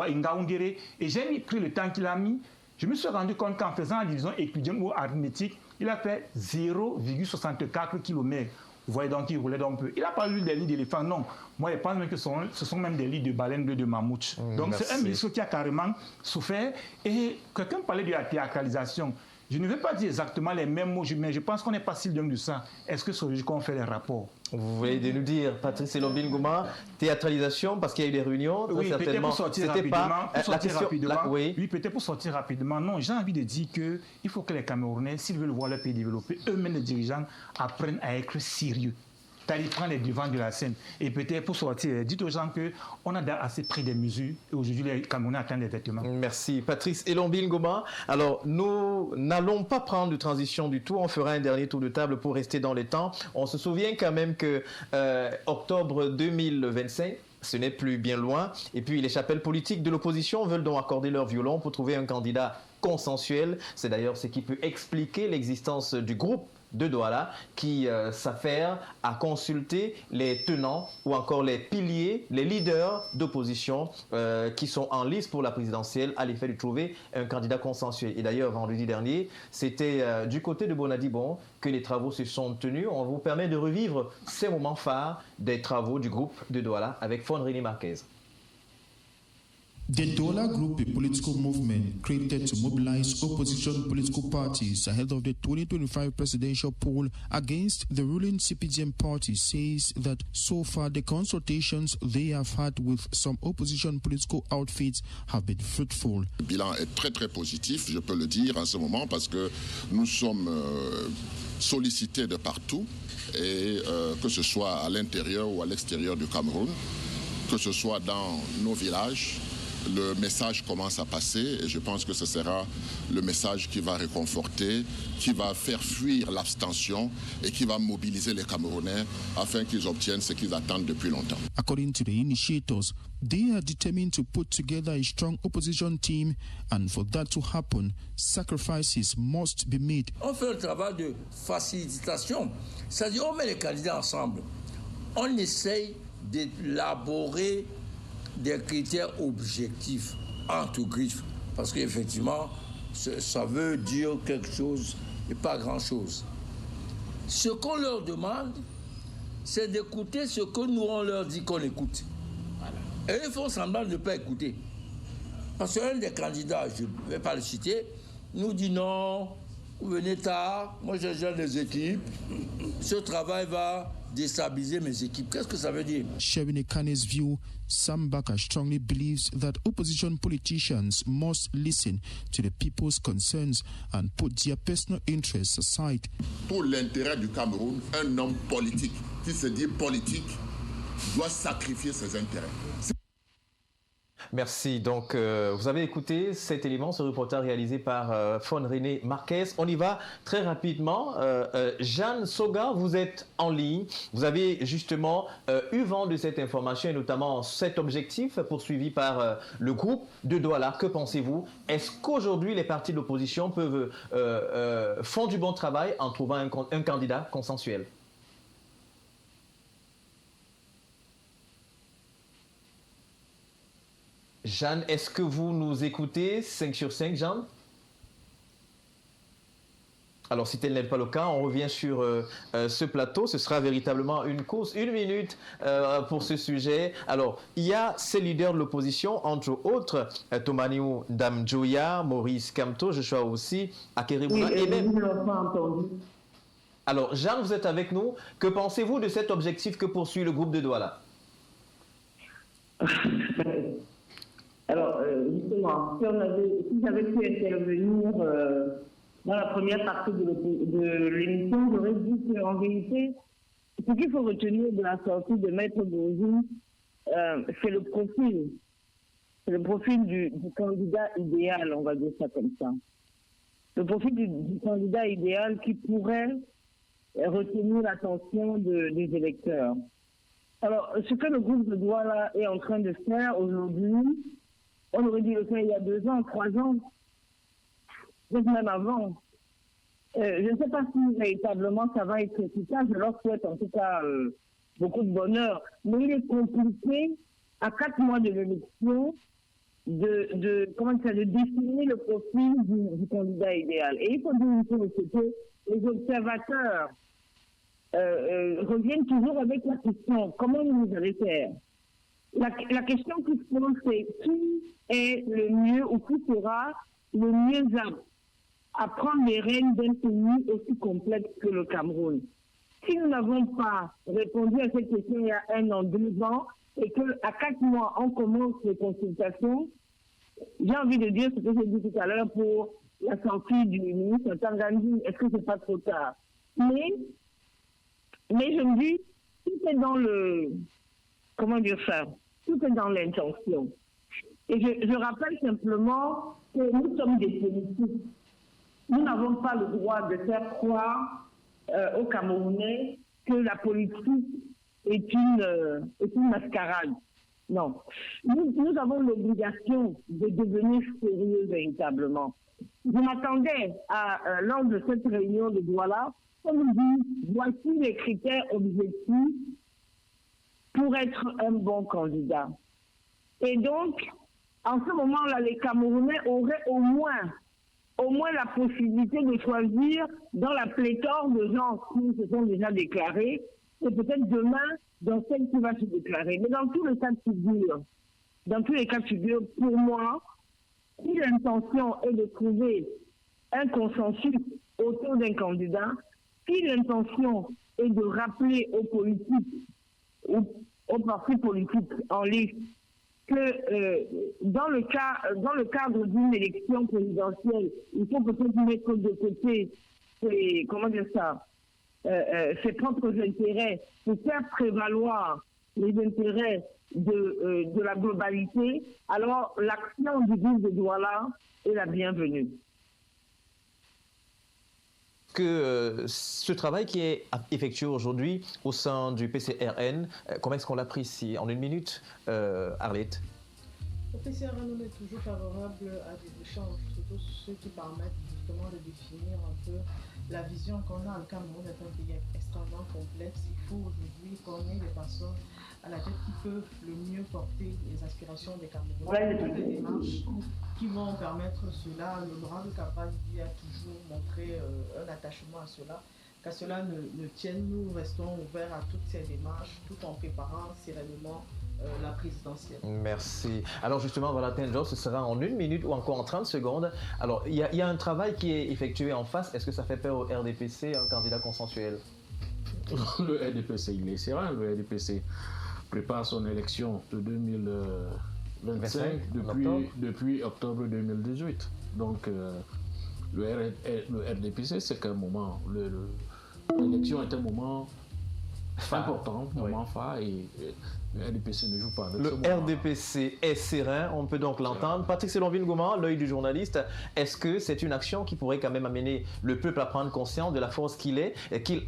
et Ngaoundéré, et j'ai pris le temps qu'il a mis, je me suis rendu compte qu'en faisant la division étudiante ou arithmétique, il a fait 0,64 km. Vous voyez donc qu'il roulait donc peu. Il n'a pas lu des lits d'éléphants, non. Moi, je pense même que ce sont même des lits de baleines bleues de mammouth. Donc, c'est un ministre qui a carrément souffert. Et quelqu'un parlait de la théâtralisation. Je ne vais pas dire exactement les mêmes mots, mais je pense qu'on n'est pas si loin de ça. Est-ce que c'est logique qu'on fait les rapports? Vous voulez nous dire, Patrice Elombine Gouma, théâtralisation, parce qu'il y a eu des réunions, oui, peut-être pour sortir rapidement. Oui, peut-être pour sortir rapidement. Non, j'ai envie de dire qu'il faut que les Camerounais, s'ils veulent voir leur pays développer, eux-mêmes les dirigeants apprennent à être sérieux. C'est-à-dire prendre les devants de la scène. Et peut-être pour sortir, dites aux gens qu'on a assez pris des mesures et aujourd'hui les Camerounais attendent des vêtements. Merci. Patrice Elombine Gouma. Alors, nous n'allons pas prendre de transition du tout. On fera un dernier tour de table pour rester dans les temps. On se souvient quand même que octobre 2025, ce n'est plus bien loin. Et puis, les chapelles politiques de l'opposition veulent donc accorder leur violon pour trouver un candidat consensuel. C'est d'ailleurs ce qui peut expliquer l'existence du groupe de Douala qui s'affaire à consulter les tenants ou encore les piliers, les leaders d'opposition qui sont en lice pour la présidentielle à l'effet de trouver un candidat consensuel. Et d'ailleurs, vendredi dernier, c'était du côté de Bonadibon que les travaux se sont tenus. On vous permet de revivre ces moments phares des travaux du groupe de Douala avec Fondrini Marquez. The Douala Group, a political movement created to mobilize opposition political parties ahead of the 2025 presidential poll against the ruling CPDM party, says that so far the consultations they have had with some opposition political outfits have been fruitful. Le bilan est très très positif, je peux le dire en ce moment, parce que nous sommes sollicités de partout, et que ce soit à l'intérieur ou à l'extérieur du Cameroun, que ce soit dans nos villages. Le message commence à passer et je pense que ce sera le message qui va réconforter, qui va faire fuir l'abstention et qui va mobiliser les Camerounais afin qu'ils obtiennent ce qu'ils attendent depuis longtemps. According to the initiators, they are determined to put together a strong opposition team, and for that to happen, sacrifices must be made. On fait le travail de facilitation, c'est-à-dire on met les candidats ensemble, on essaye d'élaborer des critères objectifs, entre griffes, parce qu'effectivement, ça veut dire quelque chose et pas grand-chose. Ce qu'on leur demande, c'est d'écouter ce que nous, on leur dit qu'on écoute. Et ils font semblant de ne pas écouter. Parce qu'un des candidats, je ne vais pas le citer, nous dit non, vous venez tard, moi je gère les équipes, ce travail va déstabiliser mes équipes. Qu'est-ce que ça veut dire? Sharing Ekane's view, Sam Baka strongly believes that opposition politicians must listen to the people's concerns and put their personal interests aside. Pour l'intérêt du Cameroun, un homme politique qui se dit politique doit sacrifier ses intérêts. Merci. Donc, vous avez écouté cet élément, ce reportage réalisé par Fon-René Marquez. On y va très rapidement. Jeanne Soga, vous êtes en ligne. Vous avez justement eu vent de cette information et notamment cet objectif poursuivi par le groupe de Douala. Que pensez-vous? Est-ce qu'aujourd'hui, les partis de l'opposition font du bon travail en trouvant un candidat consensuel? Jeanne, est-ce que vous nous écoutez? 5 sur 5, Jeanne? Alors, si tel n'est pas le cas, on revient sur ce plateau. Ce sera véritablement une course, 1 minute pour ce sujet. Alors, il y a ces leaders de l'opposition, entre autres, Tomaniou Damdjoya, Maurice Kamto, je choisis aussi, Akerebouna, oui, et même... entendu. Alors, Jeanne, vous êtes avec nous. Que pensez-vous de cet objectif que poursuit le groupe de Douala? Alors, justement, si j'avais pu intervenir dans la première partie de l'émission, j'aurais dit qu'en vérité, ce qu'il faut retenir de la sortie de Maître Bouzou, c'est le profil. C'est le profil du candidat idéal, on va dire ça comme ça. Le profil du candidat idéal qui pourrait retenir l'attention des électeurs. Alors, ce que le groupe de Douala est en train de faire aujourd'hui, on aurait dû le faire il y a 2 ans, 3 ans, peut-être même avant. Je ne sais pas si véritablement ça va être efficace. Je leur souhaite en tout cas beaucoup de bonheur. Mais il est compliqué, à 4 mois de l'élection, de définir le profil du candidat idéal. Et il faut dire une chose, c'est que les observateurs reviennent toujours avec la question, comment vous allez faire? La question qui se pose, c'est qui est le mieux ou qui sera le mieux apte à prendre les rênes d'un pays aussi complexe que le Cameroun. Si nous n'avons pas répondu à cette question il y a 1 an, 2 ans, et qu'à 4 mois, on commence les consultations, j'ai envie de dire ce que j'ai dit tout à l'heure pour la sortie du ministre Tangandi, est-ce que c'est pas trop tard? Mais je me dis, tout est dans le... Comment dire ça? Tout est dans l'intention. Et je rappelle simplement que nous sommes des politiques. Nous n'avons pas le droit de faire croire aux Camerounais que la politique est une mascarade. Non. Nous avons l'obligation de devenir sérieux véritablement. Je m'attendais lors de cette réunion de Douala, on nous dit, voici les critères objectifs pour être un bon candidat. Et donc, en ce moment-là, les Camerounais auraient au moins la possibilité de choisir dans la pléthore de gens qui se sont déjà déclarés, et peut-être demain, dans celle qui va se déclarer. Mais dans tous les cas de figure, pour moi, si l'intention est de trouver un consensus autour d'un candidat, si l'intention est de rappeler aux politiques ou aux partis politiques en liste que dans le cadre d'une élection présidentielle, il faut peut-être mettre de côté ses propres intérêts pour faire prévaloir les intérêts de la globalité, alors l'action du groupe de Douala est la bienvenue. Que ce travail qui est effectué aujourd'hui au sein du PCRN, comment est-ce qu'on l'apprécie? En 1 minute, Arlette. Le PCRN est toujours favorable à des échanges, surtout ceux qui permettent justement de définir un peu la vision qu'on a. Le Cameroun est un pays extrêmement complexe. Il faut aujourd'hui qu'on ait des personnes à la tête qui peuvent le mieux porter les aspirations des Camerounais. Toutes les démarches qui vont permettre cela. L'honorable Cabral a toujours montré un attachement à cela. qu'à cela ne tienne, nous restons ouverts à toutes ces démarches tout en préparant sereinement la présidentielle. Merci. Alors justement, Valentin Job, ce sera en 1 minute ou encore en 30 secondes. Alors, il y a un travail qui est effectué en face. Est-ce que ça fait peur au RDPC, un candidat consensuel? Le RDPC, il est serein. Le RDPC prépare son élection de 2025 depuis octobre 2018. Donc, le RDPC, c'est qu'un moment, l'élection est un moment important, un moment phare, et le RDPC ne joue pas avec le RDPC est serein, on peut donc l'entendre. Patrick Selonville-Goma, l'œil du journaliste, est-ce que c'est une action qui pourrait quand même amener le peuple à prendre conscience de la force qu'il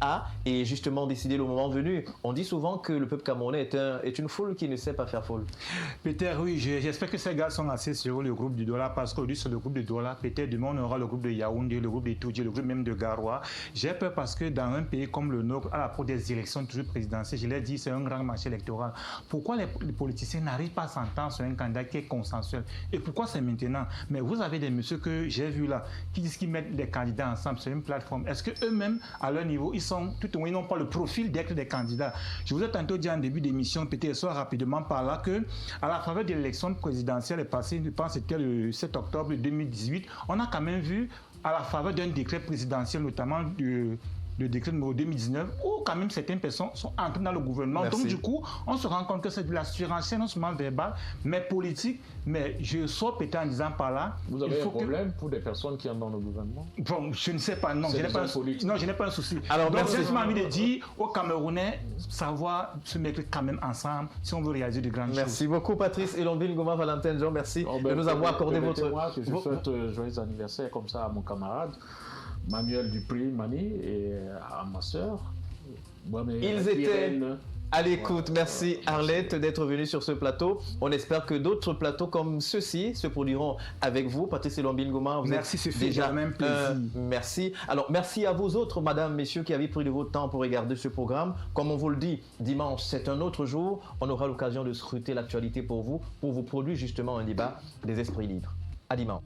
a et justement décider le moment venu? On dit souvent que le peuple camerounais est une foule qui ne sait pas faire foule. Peut-être, oui, j'espère que ces gars sont assez sur le groupe du Douala, parce qu'aujourd'hui sur le groupe du Douala, peut-être demain on aura le groupe de Yaoundé, le groupe de Toudji, le groupe même de Garoua. J'ai peur parce que dans un pays comme le nôtre, à la l'approche des élections toujours présidentielles, je l'ai dit, c'est un grand marché électoral. Pourquoi les politiciens n'arrivent pas à s'entendre sur un candidat qui est consensuel? Et pourquoi c'est maintenant? Mais vous avez des messieurs que j'ai vus là, qui disent qu'ils mettent les candidats ensemble sur une plateforme. Est-ce qu'eux-mêmes, à leur niveau, ils n'ont pas le profil d'être des candidats? Je vous ai tantôt dit en début d'émission, peut-être soit rapidement par là, que à la faveur de l'élection présidentielle passée, je pense que c'était le 7 octobre 2018, on a quand même vu, à la faveur d'un décret présidentiel, notamment le décret numéro 2019, où quand même certaines personnes sont entrées dans le gouvernement. Merci. Donc du coup, on se rend compte que c'est de la surenchère non seulement verbale, mais politique. Mais je sors peut-être en disant par là... Vous avez un problème pour des personnes qui entrent dans le gouvernement? Bon, je ne sais pas, non, je n'ai pas un souci. Alors, donc j'ai juste envie de dire aux Camerounais, savoir se mettre quand même ensemble si on veut réaliser de grandes choses. Merci beaucoup Patrice Selonville-Goma, Valentin Job, merci de nous avoir accordé votre... Je souhaite joyeux anniversaire comme ça à mon camarade Manuel Dupri-Mani et à ma soeur. Ils étaient à l'écoute. Merci Arlette d'être venue sur ce plateau. On espère que d'autres plateaux comme ceux-ci se produiront avec vous. Patrice Selonville-Goma, merci, c'est déjà même plaisir. Merci. Alors merci à vous autres, mesdames, messieurs, qui avez pris de votre temps pour regarder ce programme. Comme on vous le dit, dimanche, c'est un autre jour. On aura l'occasion de scruter l'actualité pour vous produire justement un débat des esprits libres. À dimanche.